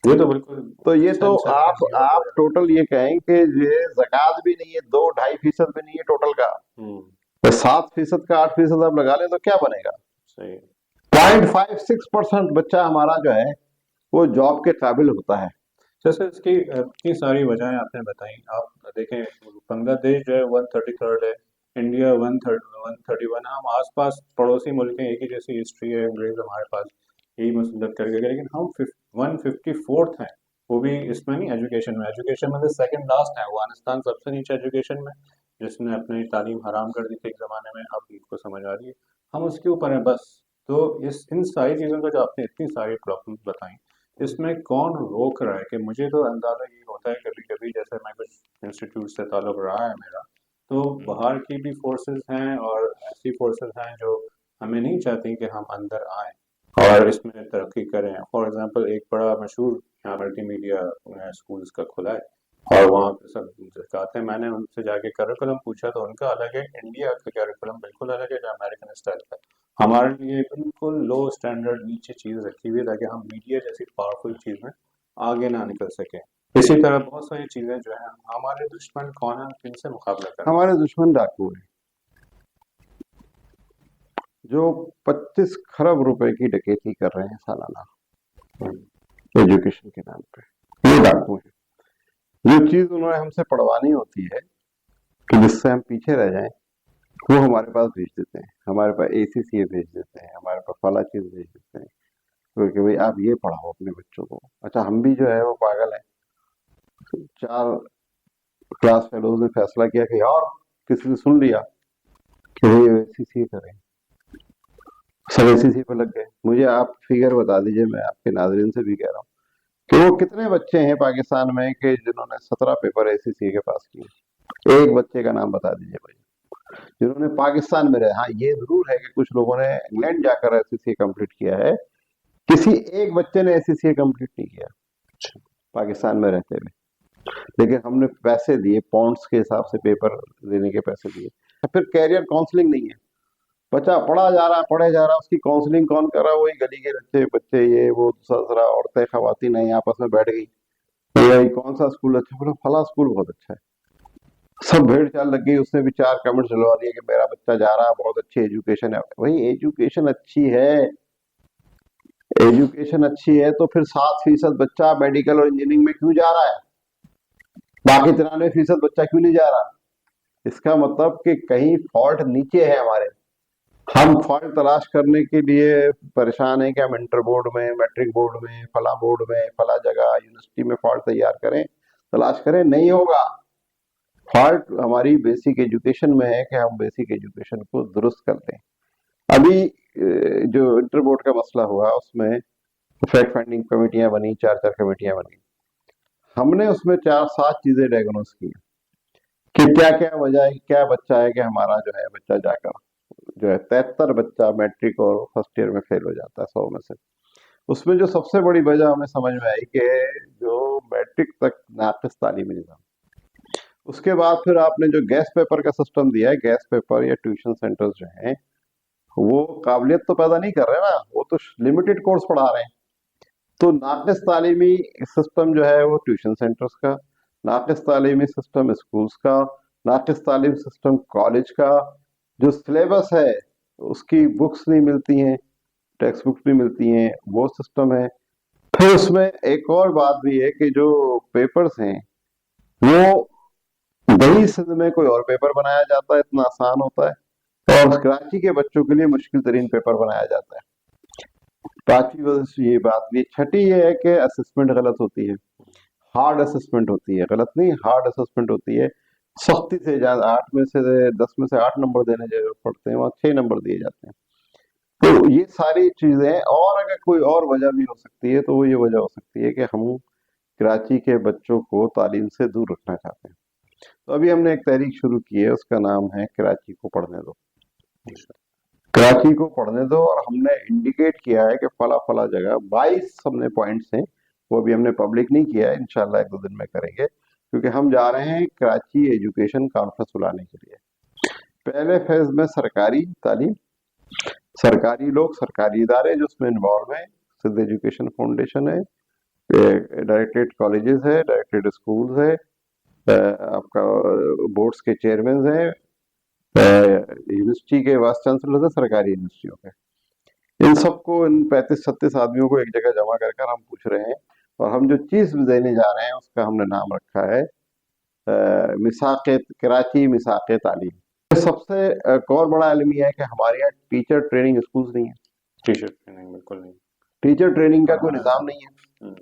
ये तो बिल्कुल। तो ये तो आप टोटल ये कहें कि ये ज़कात भी नहीं है, 2-2.5% भी नहीं है टोटल का। तो 7% का 8% आप लगा लें तो क्या बनेगा? सही। 0.56% बच्चा हमारा जो है वो जॉब के काबिल होता है। जैसे इसकी इतनी सारी वजहें आपने बताई। आप देखें, बांग्लादेश जो है 133rd है, इंडिया 131। हम आसपास पड़ोसी मुल्क हैं, एक ही जैसी हिस्ट्री है, अंग्रेज हमारे पास यही मुसलत करके गए, लेकिन हम 154th हैं, वो भी इसमें नहीं, एजुकेशन में। एजुकेशन में सेकंड लास्ट है। अफगानिस्तान सबसे नीचे एजुकेशन में, जिसने अपनी तालीम हराम कर दी थी एक ज़माने में, अब इसको समझ आ रही है, हम उसके ऊपर हैं बस। तो इन सारी चीज़ों का जो आपने इतनी सारी प्रॉब्लम्स बताई, इसमें कौन रोक रहा है? कि मुझे तो अंदाज़ा ये होता है कभी कभी, जैसे मैं कुछ इंस्टीट्यूट से ताल्लुक़ रहा है मेरा, तो बाहर की भी फोर्सेस हैं और ऐसी फोर्सेस हैं जो हमें नहीं चाहती कि हम अंदर आएँ और इसमें तरक्की करें। फॉर एग्जांपल, एक बड़ा मशहूर यहाँ मल्टीमीडिया स्कूल्स का खुला है, और वहाँ पे सब सिखाते हैं। मैंने उनसे जाके करिकुलम पूछा तो उनका अलग है, इंडिया का करिकुलम बिल्कुल अलग है, जो अमेरिकन स्टाइल का है। हमारे लिए बिल्कुल लो स्टैंडर्ड नीचे चीज़ रखी हुई है, ताकि हम मीडिया जैसी पावरफुल चीज़ में आगे ना निकल सकें। इसी तरह बहुत सारी चीज़ें जो हैं, हमारे दुश्मन कौन है, इनसे मुकाबला करें। हमारे दुश्मन डाकू हैं जो 25 खरब रुपए की डकैती कर रहे हैं सालाना एजुकेशन के नाम पे। ये डाकू हैं। जो चीज उन्होंने हमसे पढ़वानी होती है कि जिससे हम पीछे रह जाएं, वो हमारे पास भेज देते हैं। हमारे पास ACCA भेज देते हैं, हमारे पास फला चीज भेज देते हैं, क्योंकि भाई आप ये पढ़ाओ अपने बच्चों को। अच्छा, हम भी जो है वो पागल है। 4 क्लास फेलोज ने फैसला किया कि यार, किसी ने सुन लिया कि भाई ACCA करें, सब ACCA पे लग गए। मुझे आप फिगर बता दीजिए, मैं आपके नाज़रीन से भी कह रहा हूँ कि वो कितने बच्चे हैं पाकिस्तान में कि जिन्होंने 17 पेपर ACCA के पास किए। एक बच्चे का नाम बता दीजिए भाई, जिन्होंने पाकिस्तान में रहे। हाँ, ये जरूर है कि कुछ लोगों ने इंग्लैंड जाकर ACCA कंप्लीट किया है, किसी एक बच्चे ने ACCA कंप्लीट नहीं किया पाकिस्तान में रहते हुए। लेकिन हमने पैसे दिए, पॉन्ड्स के हिसाब से पेपर देने के पैसे दिए। फिर कैरियर काउंसलिंग नहीं है, बच्चा पढ़ा जा रहा है, पढ़े जा रहा है, उसकी काउंसलिंग कौन कर रहा है? वही गली के बच्चे, ये वो ससुरा औरतें, खवातीन है, आपस में बैठ गई, भाई कौन सा स्कूल अच्छा? बोला फला स्कूल बहुत अच्छा है। सब भेड़ चाल लग गई, उसने भी 4 कमेंट्स डलवा दिए कि मेरा बच्चा जा रहा है, बहुत अच्छी एजुकेशन है। वही एजुकेशन अच्छी है, एजुकेशन अच्छी है तो फिर 7% बच्चा मेडिकल और इंजीनियरिंग में क्यों जा रहा है? बाकी 93% बच्चा क्यों नहीं जा रहा? इसका मतलब कि कहीं फॉल्ट नीचे है हमारे। हम फॉल्ट तलाश करने के लिए परेशान हैं कि हम इंटर बोर्ड में, मैट्रिक बोर्ड में, फला बोर्ड में, फला जगह यूनिवर्सिटी में फॉल्ट तैयार करें, तलाश करें, नहीं होगा। फॉल्ट हमारी बेसिक एजुकेशन में है कि हम बेसिक एजुकेशन को दुरुस्त कर दें। अभी जो इंटर बोर्ड का मसला हुआ, उसमें फैक्ट फाइंडिंग कमेटियां बनी, 4 कमेटियां बनी। हमने उसमें 4-7 चीजें डायग्नोस की कि क्या क्या वजह है, क्या बच्चा है कि हमारा जो है बच्चा जाकर जो है 73 बच्चा मैट्रिक और फर्स्ट ईयर में फेल हो जाता है 100 में से। उसमें जो सबसे बड़ी वजह हमें समझ में आई कि जो मैट्रिक तक नाकिस तालीमी निज़ाम, उसके बाद फिर आपने जो गैस पेपर का सिस्टम दिया है, गैस पेपर या ट्यूशन सेंटर्स जो हैं वो काबिलियत तो पैदा नहीं कर रहे ना, वो तो लिमिटेड कोर्स पढ़ा रहे हैं। तो नाकिस तालीमी सिस्टम जो है वो ट्यूशन सेंटर्स का, नाकिस तालीमी सिस्टम स्कूल्स का, नाकिस तालीम सिस्टम कॉलेज का, जो सिलेबस है उसकी बुक्स नहीं मिलती हैं, टेक्स्ट बुक्स नहीं मिलती हैं, वो सिस्टम है। फिर उसमें एक और बात भी है कि जो पेपर्स हैं वो वही सिंध में कोई और पेपर बनाया जाता है, इतना आसान होता है, और कराची के बच्चों के लिए मुश्किल तरीन पेपर बनाया जाता है। पांचवी वजह से ये बात भी। छठी ये है कि असेसमेंट गलत होती है, हार्ड असेसमेंट होती है, गलत नहीं हार्ड असेसमेंट होती है। सख्ती से ज्यादा 8 में से 10 में से 8 नंबर देने जरूर पड़ते हैं, वहाँ 6 नंबर दिए जाते हैं। तो ये सारी चीजें, और अगर कोई और वजह भी हो सकती है तो वो ये वजह हो सकती है कि हम कराची के बच्चों को तालीम से दूर रखना चाहते हैं। तो अभी हमने एक तहरीक शुरू की है, उसका नाम है कराची को पढ़ने दो। कराची को पढ़ने दो, और हमने इंडिकेट किया है कि फला फला जगह 22 हमने पॉइंट्स हैं, वो भी हमने पब्लिक नहीं किया है, इंशाल्लाह 1-2 दिन में करेंगे, क्योंकि हम जा रहे हैं कराची एजुकेशन कॉन्फ्रेंस बुलाने के लिए। पहले फेज में सरकारी तालीम, सरकारी लोग, सरकारी इदारे जो उसमें इन्वॉल्व हैं, सिंध एजुकेशन फाउंडेशन है, डायरेक्टेड कॉलेजेस है, डायरेक्टेड स्कूल्स है, आपका बोर्ड्स के चेयरमैन हैं, यूनिवर्सिटी के वाइस चांसलर है, सरकारी यूनिवर्सिटियों के, इन सबको, इन 35-36 आदमियों को एक जगह जमा कर हम पूछ रहे हैं, और हम जो चीज देने जा रहे हैं उसका हमने नाम रखा है मिसाक़े कराची, मिसाक़े तालीम। सबसे एक और बड़ा अलमिया है कि हमारे यहाँ टीचर ट्रेनिंग स्कूल्स नहीं है, टीचर ट्रेनिंग बिल्कुल नहीं, टीचर ट्रेनिंग का कोई निज़ाम नहीं है।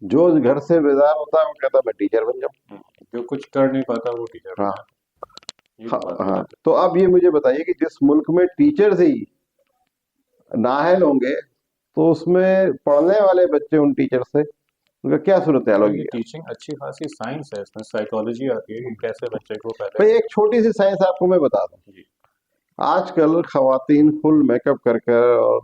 जो घर से बेजार होता है वो कहता है मैं टीचर बन जाऊं, जो कुछ कर नहीं पाता वो टीचर। हाँ ये तो बात हाँ। है। तो अब ये मुझे बताइए कि जिस मुल्क में टीचर्स ही नाअहल होंगे तो उसमें पढ़ने वाले बच्चे उन टीचर से उनका क्या सूरत हाल होगी। टीचिंग अच्छी खासी साइंस है, इसमें साइकोलॉजी आती है कि कैसे बच्चे को भाई पहले। एक छोटी सी साइंस आपको मैं बता दूं, आजकल खवातीन फुल मेकअप कर कर और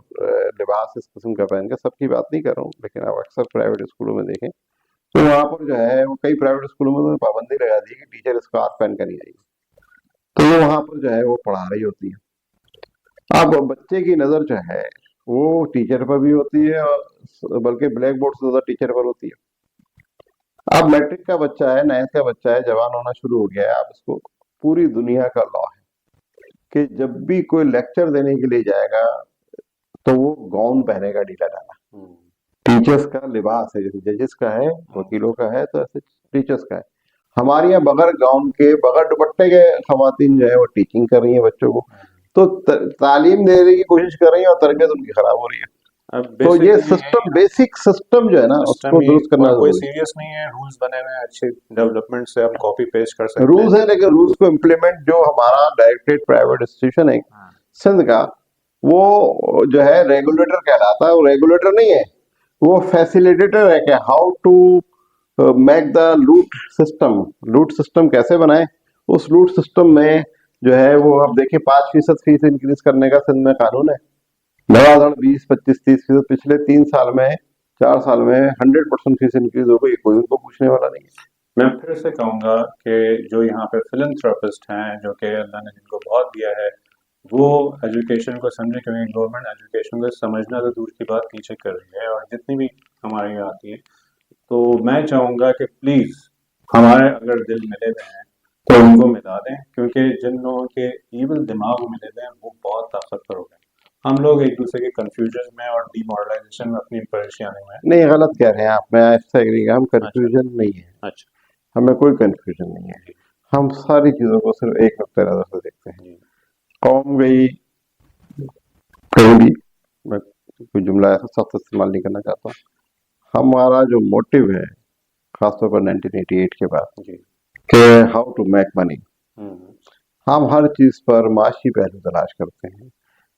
लिबास इस किस्म का पहन कर, सबकी बात नहीं कर रहा हूँ, लेकिन आप अक्सर प्राइवेट स्कूलों में देखें तो वहाँ पर जो है वो कई प्राइवेट स्कूलों में तो पाबंदी लगा दी कि टीचर स्कार्फ पहन कर नहीं आएगी, तो वो वहाँ पर जो है वो पढ़ा रही होती है। अब बच्चे की नजर जो है वो टीचर पर भी होती है, और बल्कि ब्लैक बोर्ड से ज्यादा टीचर पर होती है। अब मैट्रिक का बच्चा है, 9th का बच्चा है, जवान होना शुरू हो गया है, आप इसको, पूरी दुनिया का लॉ है कि जब भी कोई लेक्चर देने के लिए जाएगा तो वो गाउन पहनेगा ढीला ढाला। टीचर्स का लिबास है, जैसे जजेस का है, वकीलों का है, तो ऐसे टीचर्स का है। हमारे यहाँ बगैर गाउन के, बगैर दुपट्टे के खवातीन जो है वो टीचिंग कर रही है बच्चों को, तो तालीम देने की कोशिश कर रही है और तरबियत उनकी खराब हो रही है। तो ये सिस्टम, बेसिक सिस्टम जो है ना उसको दुरुस्त करना कोई सीरियस नहीं है, रूल्स बने हुए हैं अच्छे, डेवलपमेंट से हम कॉपी पेस्ट कर सकते हैं, रूल्स है, लेकिन रूल्स को इम्प्लीमेंट जो हमारा डायरेक्टेड प्राइवेट इंस्टीट्यूशन है सिंध का, वो जो है रेगुलेटर कहलाता है, वो रेगुलेटर नहीं है, वो फैसिलिटेटर है कि how to make the loot system कैसे बनाए। उस लूट सिस्टम में जो है वो आप देखिए 5% फीस इंक्रीज करने का सिंध में कानून है, धड़ाधड़ 20-25-30%, पिछले 3 साल में 4 साल में 100% फीस इंक्रीज हो गई, कोई उनको पूछने वाला नहीं है। मैं फिर से कहूँगा कि जो यहाँ पे फिलंथ्रोपिस्ट हैं, जो कि अल्लाह ने जिनको बहुत दिया है, वो एजुकेशन को समझे, क्योंकि गवर्नमेंट एजुकेशन को समझना तो दूर की बात पीछे कर रही है, और जितनी भी हमारे यहाँ आती है, तो मैं चाहूँगा कि प्लीज़ हमारे अगर दिल मिले हुए हैं तो उनको मिला दें, क्योंकि जिन लोगों के इवन दिमाग मिले हुए हैं वो बहुत ताकतवर हो गए। हम लोग एक दूसरे के कंफ्यूजन में और डिमोरलाइजेशन में अपनी परेशानी में। नहीं, गलत कह रहे हैं आप, मैं ऐसा एग्री, हम कंफ्यूजन नहीं है, अच्छा, हमें कोई कंफ्यूजन नहीं है, हम सारी चीजों को सिर्फ एक नुक्ते नजर से देखते हैं। कौम गई कहीं भी, मैं कोई जुमला ऐसा सख्त इस्तेमाल नहीं करना चाहता, हमारा जो मोटिव है खासतौर पर 1988 के बाद कि हाउ टू मेक मनी, हम हर चीज पर माशी पहलू तलाश करते हैं,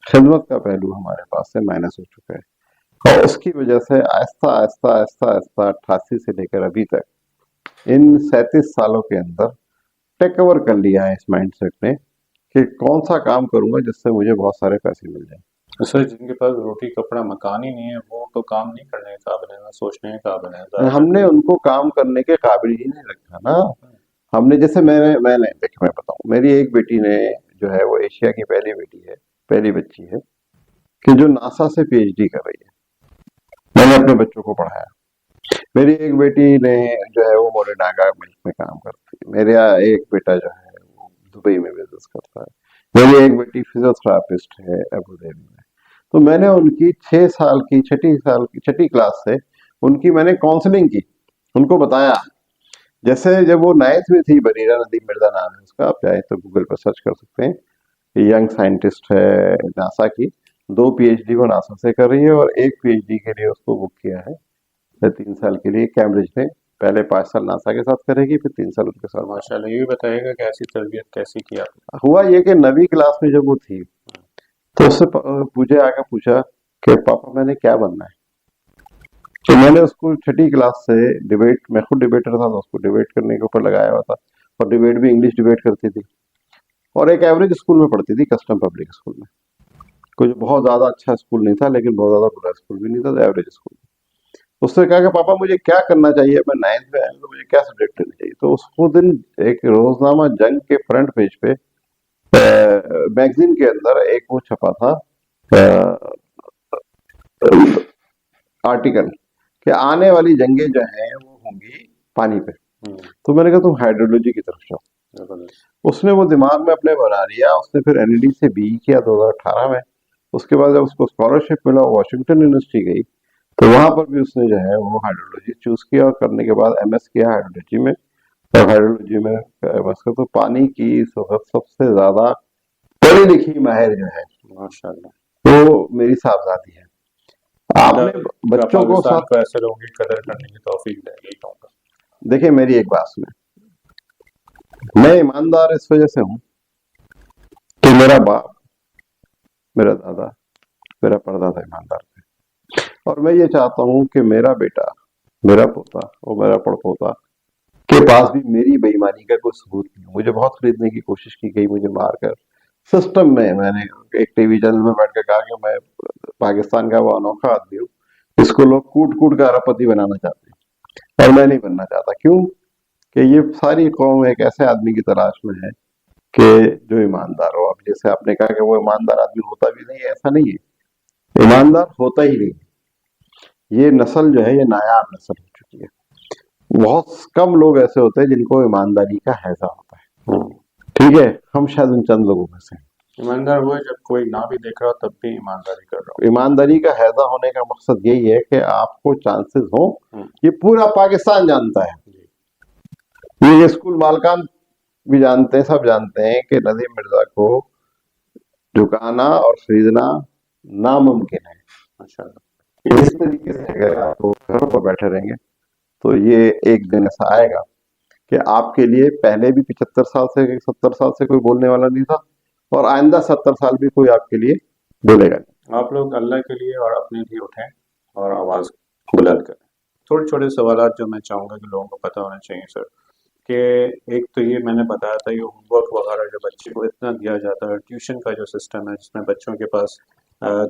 खिदमत का पहलू हमारे पास से माइनस हो चुका है, और उसकी वजह से आहिस्ता आहिस्ता आहिस्ता आहिस्ता 88 से लेकर अभी तक इन 37 सालों के अंदर टेक ओवर कर लिया है इस माइंडसेट ने कि कौन सा काम करूंगा जिससे मुझे बहुत सारे पैसे मिल जाए। सर जिनके पास रोटी कपड़ा मकान ही नहीं है वो तो काम नहीं करने के काबिल है ना सोचने के काबिल है ज़्यादातर। हमने उनको काम करने के काबिल ही नहीं रखा ना। हमने जैसे मैंने देखिए मैं बताऊं, मेरी एक बेटी ने जो है वो एशिया की पहली बेटी है, पहली बच्ची है कि जो नासा से पीएचडी कर रही है। मैंने अपने बच्चों को पढ़ाया। मेरी एक बेटी ने जो है वो मोरेनागा मिल्क में काम करती है। मेरा एक बेटा जो है वो दुबई में बिजनेस करता है। मेरी एक बेटी फिजियोथेरापिस्ट है अबू धाबी में। तो मैंने उनकी 6 साल की छठी क्लास से उनकी मैंने काउंसलिंग की, उनको बताया। जैसे जब वो 9th में थी, बरीरा नदीम मिर्जा नाम है उसका, आप चाहे तो गूगल पर सर्च कर सकते हैं। यंग साइंटिस्ट है नासा की, 2 पीएचडी वो नासा से कर रही है और एक पीएचडी के लिए उसको बुक किया है 3 साल के लिए कैम्ब्रिज में। पहले 5 साल नासा के साथ करेगी, फिर 3 साल उनके साथ। माशाल्लाह, ये भी बताइएगा कैसी तरबियत कैसी की आपने? हुआ ये कि 9वीं क्लास में जब वो थी तो उससे मुझे आके पूछा कि पापा मैंने क्या बनना है। तो मैंने उसको छठी क्लास से डिबेट, मैं खुद डिबेटर था तो उसको डिबेट करने के ऊपर लगाया हुआ था, और डिबेट भी इंग्लिश डिबेट करती थी, और एक एवरेज स्कूल में पढ़ती थी, कस्टम पब्लिक स्कूल में। कुछ बहुत ज्यादा अच्छा स्कूल नहीं था लेकिन बहुत ज्यादा बुरा स्कूल भी नहीं था, तो एवरेज स्कूल। उसने कहा कि पापा मुझे क्या करना चाहिए, मैं 9th में आया तो मुझे क्या सब्जेक्ट लेना चाहिए। तो उसको दिन एक रोजनामा जंग के फ्रंट पेज पे मैगजीन के अंदर एक वो छपा था आर्टिकल कि आने वाली जंगें जो हैं वो होंगी पानी पे। तो मैंने कहा तुम हाइड्रोलॉजी की तरफ जाओ। उसने वो दिमाग में अपने बना लिया। उसने फिर एनईडी से बीई किया 2018 में। उसके बाद जब उसको स्कॉलरशिप मिला, वॉशिंगटन यूनिवर्सिटी गई, तो वहां पर भी उसने जो है वो हाइड्रोलॉजी चूज किया, और करने के बाद एमएस किया हाइड्रोलॉजी में। और हाइड्रोलॉजी में एमएस का, तो पानी की इस वक्त सबसे ज्यादा पढ़ी लिखी माहिर जो है माशाल्लाह वो मेरी साहबजादी है। आपने बच्चों को पाकिस्तान साथ, को ऐसे लोगों की कदर करने की तौफीक दे, यही कहूँगा। देखिए मेरी एक बात सुने, मैं ईमानदार इस वजह से हूं कि मेरा बाप, मेरा दादा, मेरा परदादा ईमानदार थे, और मैं ये चाहता हूं कि मेरा बेटा, मेरा पोता और मेरा पड़पोता के पास भी मेरी बेईमानी का कोई सबूत नहीं हो। मुझे बहुत खरीदने की कोशिश की गई, मुझे मारकर सिस्टम में। मैंने एक टीवी चैनल में बैठ कर कहा कि मैं पाकिस्तान का वो अनोखा आदमी हूँ, इसको लोग कूट कूट कर अरबपति बनाना चाहते हैं, और मैं नहीं बनना चाहता। क्यों कि ये सारी कौम एक ऐसे आदमी की तलाश में है कि जो ईमानदार हो। अब जैसे आपने कहा कि वो ईमानदार आदमी होता भी नहीं है, ऐसा नहीं है, ईमानदार होता ही नहीं है। ये नस्ल जो है ये नायाब नस्ल हो चुकी है। बहुत कम लोग ऐसे होते हैं जिनको ईमानदारी का हैजा होता है। ठीक है, हम शायद उन चंद लोगों में से हैं। ईमानदार वो है जब कोई ना भी देख रहा हो तब भी ईमानदारी कर रहा ईमानदारी का हैजा होने का मकसद यही है कि आपको चांसेस हो। ये पूरा पाकिस्तान जानता है, ये स्कूल मालकान भी जानते हैं, सब जानते हैं कि नदीम मिर्जा को झुकाना और खरीदना नामुमकिन है। माशाल्लाह। इस तरीके से अगर आप घरों पर बैठे रहेंगे तो ये एक दिन ऐसा आएगा कि आपके लिए पहले भी 75 साल से 70 साल से कोई बोलने वाला नहीं था, और आइंदा 70 साल भी कोई आपके लिए बोलेगा नहीं। आप लोग अल्लाह के लिए और अपने लिए उठें और आवाज़ बुलंद करें। थोड़े छोटे सवालात जो मैं चाहूँगा कि लोगों को पता होना चाहिए सर, कि एक तो ये मैंने बताया था, ये होमवर्क वगैरह जो बच्चे को इतना दिया जाता है, ट्यूशन का जो सिस्टम है जिसमें बच्चों के पास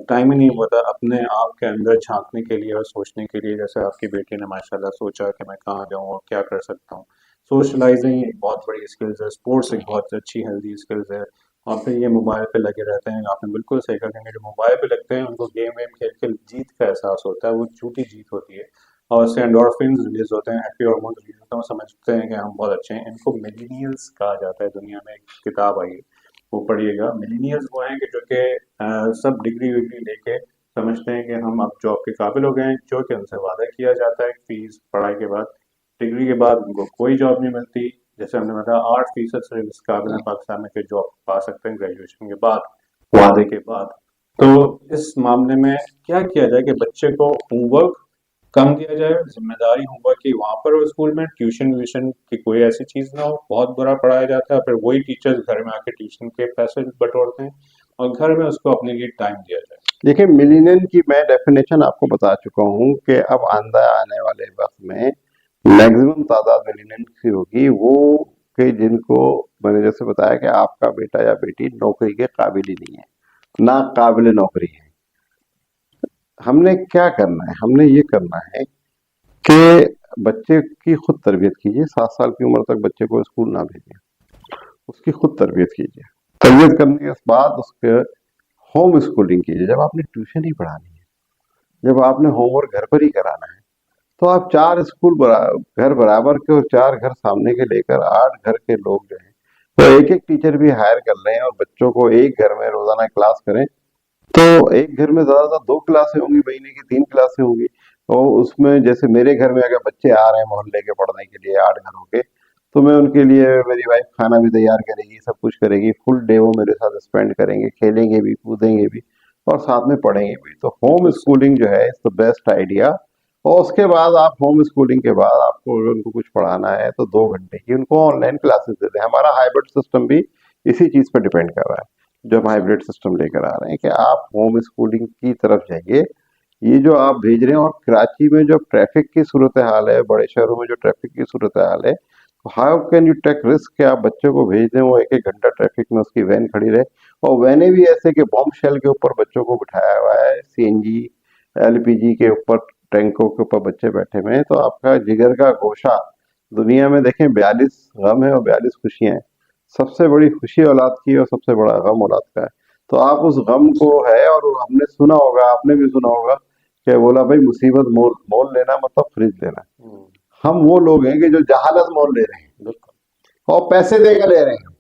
टाइम ही नहीं होता अपने आप के अंदर झांकने के लिए और सोचने के लिए। जैसे आपकी बेटी ने माशाल्लाह सोचा कि मैं कहाँ जाऊँ और क्या कर सकता हूँ। सोशलाइजिंग एक बहुत बड़ी स्किल्स है, स्पोर्ट्स एक बहुत अच्छी हेल्दी स्किल्स है, और फिर ये मोबाइल पे लगे रहते हैं। आपने बिल्कुल सही कहा, क्योंकि जो मोबाइल पे लगते हैं उनको गेम वेम खेल के जीत का एहसास होता है, वो झूठी जीत होती है, और उससे एंडोर्फिन्स रिलीज होते हैं, हैप्पी हार्मोन्स रिलीज होते हैं, वो समझते हैं कि हम बहुत अच्छे हैं। इनको मिलेनियल्स कहा जाता है। दुनिया में एक किताब आई है, वो पढ़िएगा। मिलेनियल्स वो हैं कि जो कि सब डिग्री विग्री लेके समझते हैं कि हम अब जॉब के काबिल हो गए हैं, जो कि उनसे वादा किया जाता है फीस पढ़ाई के बाद। डिग्री के बाद उनको कोई जॉब नहीं मिलती। जैसे हमने बताया 8% सिर्फ इस काबिल है पाकिस्तान में कि जॉब पा सकते हैं ग्रेजुएशन के बाद, वादे के बाद। तो इस मामले में क्या किया जाए कि बच्चे को होमवर्क कम दिया जाए, जिम्मेदारी होमवर्क की वहाँ पर हो स्कूल में, ट्यूशन व्यूशन की कोई ऐसी चीज़ ना हो। बहुत बुरा पढ़ाया जाता है, फिर वही टीचर्स घर में आके ट्यूशन के पैसे बटोरते हैं, और घर में उसको अपने लिए टाइम दिया जाए। देखिए मिलीनियन की मैं डेफिनेशन आपको बता चुका हूँ कि अब आने वाले वक्त में मैक्सिमम तादाद में लीनियंसी होगी वो कि जिनको मैंने जैसे बताया कि आपका बेटा या बेटी नौकरी के काबिल ही नहीं है, ना काबिल नौकरी है। हमने क्या करना है, हमने ये करना है कि बच्चे की खुद तरबियत कीजिए। 7 साल की उम्र तक बच्चे को स्कूल ना भेजिए, उसकी खुद तरबियत कीजिए। तरबियत करने के बाद उसके होम स्कूलिंग कीजिए। जब आपने ट्यूशन ही पढ़ानी है, जब आपने होमवर्क घर पर ही कराना है, तो आप 4 स्कूल घर बराबर के और 4 घर सामने के लेकर 8 घर के लोग जो हैं तो एक-एक टीचर भी हायर कर लें और बच्चों को एक घर में रोजाना क्लास करें, तो एक घर में ज्यादा 2 क्लासें होंगी, महीने की 3 क्लासें होंगी। और उसमें जैसे मेरे घर में अगर बच्चे आ रहे हैं मोहल्ले के पढ़ने के लिए 8 घरों के, तो मैं उनके लिए मेरी वाइफ खाना भी तैयार करेगी, सब कुछ करेगी, फुल डे वो मेरे साथ स्पेंड करेंगे, खेलेंगे भी, कूदेंगे भी और साथ में पढ़ेंगे भी। तो होम स्कूलिंग जो है इज द बेस्ट आइडिया। और उसके बाद आप होम स्कूलिंग के बाद आपको अगर उनको कुछ पढ़ाना है तो 2 घंटे की उनको ऑनलाइन क्लासेस दे दें। हमारा हाइब्रिड सिस्टम भी इसी चीज पर डिपेंड कर रहा है, जो हम हाइब्रिड सिस्टम लेकर आ रहे हैं कि आप होम स्कूलिंग की तरफ जाइए। ये जो आप भेज रहे हैं, और कराची में जो ट्रैफिक की सूरत हाल है, बड़े शहरों में जो ट्रैफिक की सूरत हाल है, how can you take risk कि आप बच्चे को भेज दें, वो 1-1 घंटा ट्रैफिक में उसकी वैन खड़ी रहे। और वैने भी ऐसे कि बॉम्ब शेल के ऊपर बच्चों को बिठाया हुआ है, सीएनजी एलपीजी के ऊपर, टैंकों के ऊपर बच्चे बैठे हुए हैं। तो आपका जिगर का गोशा, दुनिया में देखें 42 गम है और 42 खुशियां हैं। सबसे बड़ी खुशी औलाद की और सबसे बड़ा गम औलाद का है। तो आप उस गम को है, और हमने सुना होगा, आपने भी सुना होगा कि बोला भाई मुसीबत मोल मोल लेना मतलब फ्रिज लेना। हम वो लोग हैं कि जो जहालत मोल ले रहे हैं और पैसे देकर ले रहे हैं,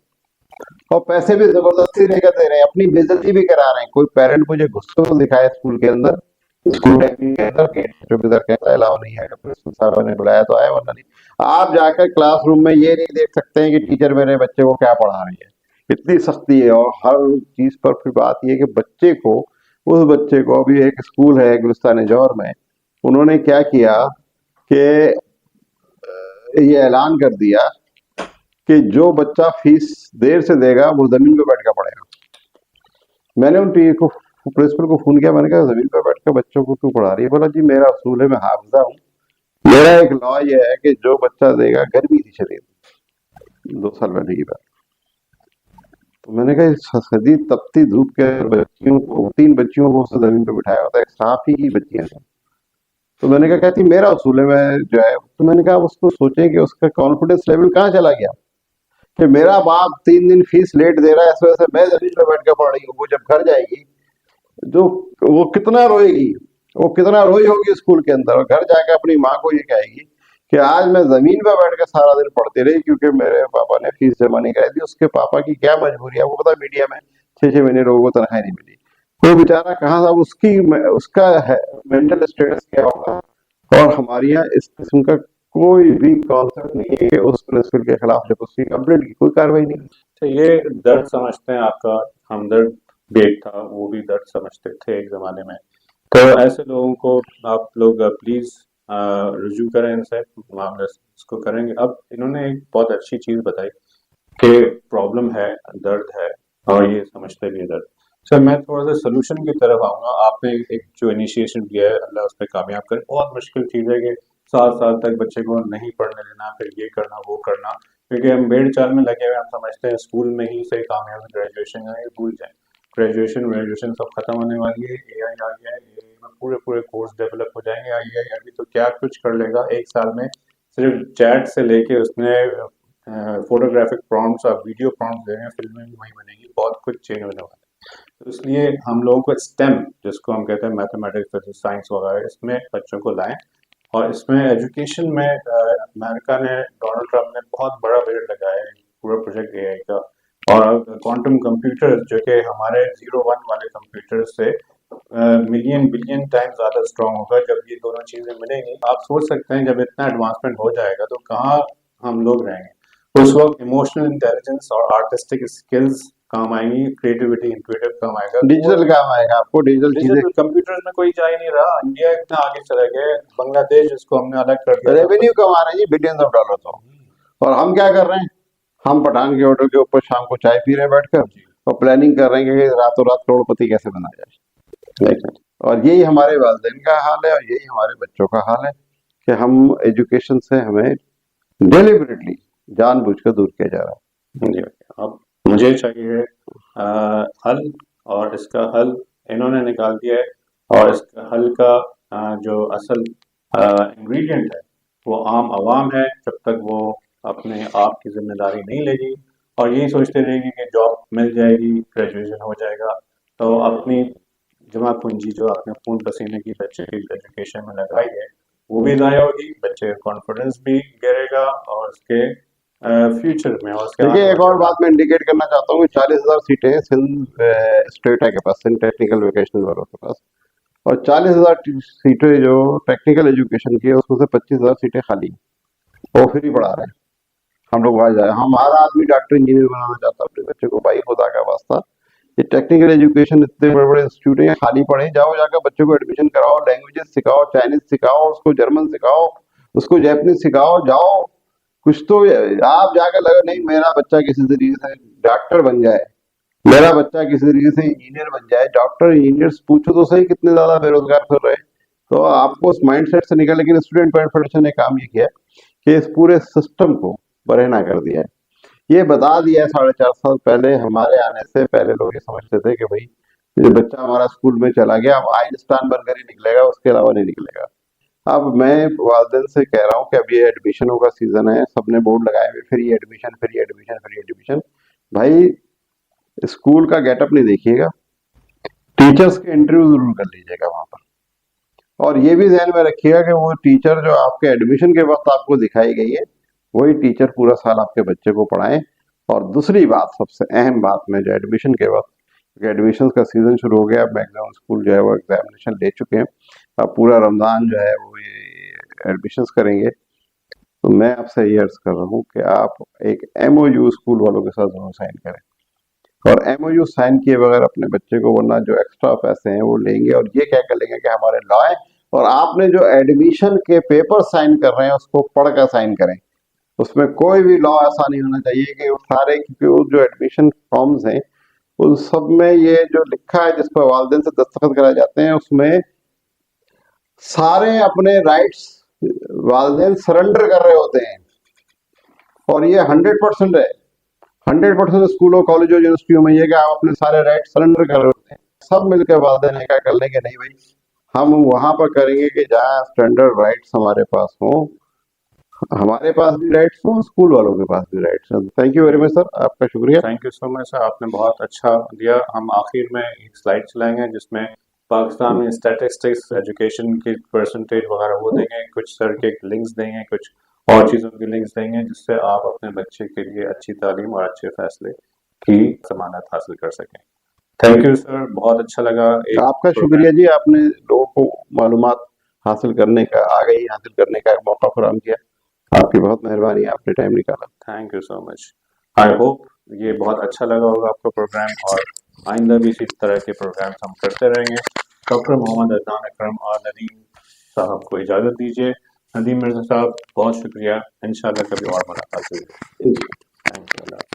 और पैसे भी जबरदस्ती देकर दे रहे हैं, अपनी बेइज्जती भी करा रहे हैं। कोई पेरेंट मुझे गुस्से में दिखाए स्कूल के अंदर, स्कूल टाइमिंग के अंदर प्रोफेसर कहता है अलाउ नहीं है, प्रिंसिपल साहब ने बुलाया तो आए वरना नहीं। आप जाकर क्लासरूम में ये नहीं देख सकते हैं कि टीचर मेरे बच्चे को क्या पढ़ा रही है, इतनी सख्ती है। और हर चीज पर फिर बात ये कि बच्चे को, उस बच्चे को, अभी एक स्कूल है गुलिस्तान जौहर में, उन्होंने क्या किया कि ये ऐलान कर दिया कि जो बच्चा फीस देर से देगा वो जमीन पे बैठ कर पढ़ेगा। मैंने उन को प्रिंसिपल को फोन किया, मैंने कहा जमीन पे बैठ कर बच्चों को क्यों पढ़ा रही है? बोला जी मेरा असूल है, मैं हाफिजा हूँ, मेरा एक लॉ ये है कि जो बच्चा देगा, गर्मी थी शरीर 2 साल पहले की बात। तो मैंने कहा सदी तपती धूप के बच्चियों को, 3 बच्चियों को उसने जमीन पे बिठाया होता है, एक साफ ही की बच्चियां थी। तो मैंने कहा कहती मेरा असूल है, मैं जो है, तो मैंने कहा उसको सोचें कि उसका कॉन्फिडेंस लेवल कहाँ चला गया कि मेरा बाप 3 दिन फीस लेट दे रहा है, इस वजह से मैं जमीन पे बैठ कर पढ़ रही हूँ। वो जब घर जाएगी जो वो कितना रोएगी, वो कितना रोई होगी स्कूल के अंदर, और घर जाकर अपनी माँ को ये कहेगी कि आज मैं जमीन पे बैठ कर सारा दिन पढ़ती रही क्योंकि मेरे पापा ने फीस जमा नहीं कराई थी। उसके पापा की क्या मजबूरी है, वो पता मीडिया में 6-6 महीने लोगों को तनख्वाह नहीं मिली, वो बेचारा कहाँ था, उसका मेंटल स्टेटस क्या होगा। और हमारे यहाँ इस किस्म का कोई भी कॉन्सेप्ट नहीं है कि उस प्रिंसिपल के खिलाफ जब उसकी कंप्लेंट की कोई कार्रवाई नहीं। तो ये दर्द समझते हैं, आपका हमदर्द भी एक था, वो भी दर्द समझते थे एक ज़माने में। तो ऐसे लोगों को आप लोग प्लीज़ रुजू करें इनसे, मामले इसको करेंगे। अब इन्होंने एक बहुत अच्छी चीज़ बताई कि प्रॉब्लम है, दर्द है, और ये समझते भी हैं दर्द। सर मैं थोड़ा सा सोल्यूशन की तरफ आऊँगा। आपने एक जो इनिशिएशन दिया है, अल्लाह उस पे कामयाब करे। बहुत मुश्किल चीज़ है कि 7 साल तक बच्चे को नहीं पढ़ने देना, फिर ये करना, वो करना, क्योंकि हम भेड़ चाल में लगे हुए हैं। हम समझते हैं स्कूल में ही से कामयाब, ग्रेजुएशन है, ये भूल जाएँ। ग्रेजुएशन सब खत्म होने वाली है, एआई आ गया है, एआई में पूरे कोर्स डेवलप हो जाएंगे। एआई अभी तो क्या कुछ कर लेगा 1 साल में, सिर्फ चैट से लेके उसमें फोटोग्राफिक प्रॉम्प्ट्स और वीडियो प्रॉम्प्ट्स देंगे, फिल्में भी वही बनेगी, बहुत कुछ चेंज होने वाला है। तो इसलिए हम लोगों को स्टेम, जिसको हम कहते हैं मैथमेटिक्स, फिजिक्स, साइंस वगैरह, इसमें बच्चों को लाएं। और इसमें एजुकेशन में अमेरिका ने, डोनाल्ड ट्रम्प ने बहुत बड़ा बजट लगाया है पूरा प्रोजेक्ट एआई का। और क्वांटम कंप्यूटर जो कि हमारे 0-1 वाले कंप्यूटर से मिलियन बिलियन टाइम ज़्यादा स्ट्रांग होगा जब ये दोनों चीज़ें मिलेंगी। आप सोच सकते हैं जब इतना एडवांसमेंट हो जाएगा तो कहाँ हम लोग रहेंगे। उस वक्त इमोशनल इंटेलिजेंस और आर्टिस्टिक स्किल्स काम आएंगी, क्रिएटिविटी, इंट्यूटिव काम आएगा, डिजिटल काम आएगा, आपको डिजिटल चीजें। डिजिटल कंप्यूटर में कोई जा ही नहीं रहा। इंडिया इतना आगे चला गया, बांग्लादेश जिसको हमने अलग कर दिया, रेवेन्यू कमा रहे हैं जी बिलियंस ऑफ डॉलर। तो और हम क्या कर रहे हैं, हम पठान के होटल के ऊपर शाम को चाय पी रहे हैं बैठकर, और प्लानिंग कर रहे हैं कि रातों रात करोड़पति कैसे बना जाए। और यही हमारे वालिदैन का हाल है और यही हमारे बच्चों का हाल है कि हम एजुकेशन से हमें डेलिबरेटली जानबूझकर दूर किया जा रहा है। जी, अब मुझे चाहिए हल, और इसका हल इन्होंने निकाल दिया है, और इसका हल का जो असल इंग्रेडिएंट है वो आम आवाम है। जब तक वो अपने आप की जिम्मेदारी नहीं लेगी और यही सोचते रहेगी कि जॉब मिल जाएगी, ग्रेजुएशन हो जाएगा, तो अपनी जमा पूंजी जो आपने खून पसीने की बच्चे की एजुकेशन में लगाई है वो भी ज़ाया होगी, बच्चे का कॉन्फिडेंस भी गिरेगा, और उसके फ्यूचर में और उसके आने देखिए, एक और वाले बात मैं इंडिकेट करना चाहता हूँ कि 40,000 सीटें सिंध स्टेट है के पास, सिंध टेक्निकल वोकेशनल वालों के पास, और 40,000 सीटें जो टेक्निकल एजुकेशन की है उसमें से 25,000 सीटें खाली हैं। वो फ्री पढ़ा रहे हैं। हम लोग वहां जाए, हमारा आदमी डॉक्टर इंजीनियर बनाना चाहता है अपने बच्चे को, भाई खुदा का वास्ता, ये टेक्निकल एजुकेशन इतने बड़े बड़े इंस्टीट्यूट हैं, खाली पड़े, जाओ जाकर बच्चों को एडमिशन कराओ, लैंग्वेजेस सिखाओ, चाइनीज सिखाओ, उसको जर्मन सिखाओ, उसको जैपनीज सिखाओ, जाओ कुछ तो। आप जाकर लगा नहीं मेरा बच्चा किसी तरीके से डॉक्टर बन जाए, मेरा बच्चा किसी तरीके से इंजीनियर बन जाए। डॉक्टर इंजीनियर्स पूछो तो सही कितने ज्यादा बेरोजगार फिर रहे। तो आपको उस माइंडसेट से निकल, लेकिन स्टूडेंट फेडरेशन ने काम ये किया कि इस पूरे सिस्टम को बरहना कर दिया है। ये बता दिया है 4.5 साल पहले, हमारे आने से पहले लोग ये समझते थे कि भाई ये बच्चा हमारा स्कूल में चला गया अब आइंस्टाइन बनकर ही निकलेगा, उसके अलावा नहीं निकलेगा। अब मैं वालिदैन से कह रहा हूँ कि अब ये एडमिशनों का सीजन है, सबने बोर्ड लगाए हुए free admission free admission free admission. भाई स्कूल का गेटअप नहीं देखिएगा, टीचर्स के इंटरव्यू जरूर कर लीजिएगा वहां पर, और ये भी ध्यान में रखिएगा कि वो टीचर जो आपके एडमिशन के वक्त आपको दिखाई गई है वही टीचर पूरा साल आपके बच्चे को पढ़ाएं। और दूसरी बात, सबसे अहम बात में, जो एडमिशन के वक्त, क्योंकि एडमिशन का सीजन शुरू हो गया, अब मैक्सिमम स्कूल जो है वो एग्जामिनेशन ले चुके हैं, अब पूरा रमजान जो है वो ये एडमिशन्स करेंगे। तो मैं आपसे ये अर्ज कर रहा हूँ कि आप एक MOU स्कूल वालों के साथ जरूर साइन करें, और MOU साइन किए बगैर अपने बच्चे को, वरना जो एक्स्ट्रा पैसे हैं वो लेंगे और ये क्या कर लेंगे कि हमारे लॉ है, और आपने जो एडमिशन के पेपर साइन कर रहे हैं उसको पढ़कर साइन करें। उसमें कोई भी लॉ ऐसा नहीं होना चाहिए कि वो सारे, क्योंकि वो जो एडमिशन फॉर्म्स हैं उन सब में ये जो लिखा है जिस पर वालिदैन से दस्तखत कराए जाते हैं उसमें सारे अपने राइट्स वालिदैन सरेंडर कर रहे होते हैं, और ये 100% है। 100% स्कूलों कॉलेजों यूनिवर्सिटियों में ये कि आप अपने सारे राइट सरेंडर कर रहे होते हैं। सब मिलकर वालिदैन क्या कर लेंगे, नहीं भाई हम वहां पर करेंगे कि जहाँ स्टैंडर्ड राइट्स हमारे पास हो, हमारे पास भी राइट्स हो, स्कूल वालों के पास भी राइट्स हो। Thank you very much sir, आपका शुक्रिया। Thank you so much sir, आपने बहुत अच्छा दिया। हम आखिर में एक स्लाइड चलाएंगे जिसमें पाकिस्तान में स्टैटिस्टिक्स एजुकेशन की परसेंटेज वगैरह वो देंगे, कुछ सर के लिंक्स देंगे, कुछ और चीज़ों के लिंक्स देंगे, जिससे आप अपने बच्चे के लिए अच्छी तालीम और अच्छे फैसले की जमानत हासिल कर सकें। थैंक यू सर, बहुत अच्छा लगा। आपका शुक्रिया जी, आपने लोगों को मालूमात हासिल करने का, आगाही हासिल करने का एक मौका फराहम किया। आपकी बहुत मेहरबानी, आपने टाइम निकाला। Thank you so much. I hope ये बहुत अच्छा लगा होगा आपको प्रोग्राम, और आइंदा भी इसी तरह के प्रोग्राम्स हम करते रहेंगे। डॉक्टर मोहम्मद अदनान अकरम और नदीम साहब को इजाज़त दीजिए। नदीम मिर्ज़ा साहब बहुत शुक्रिया, इंशाल्लाह कभी और मुलाकात होगी। Thank you.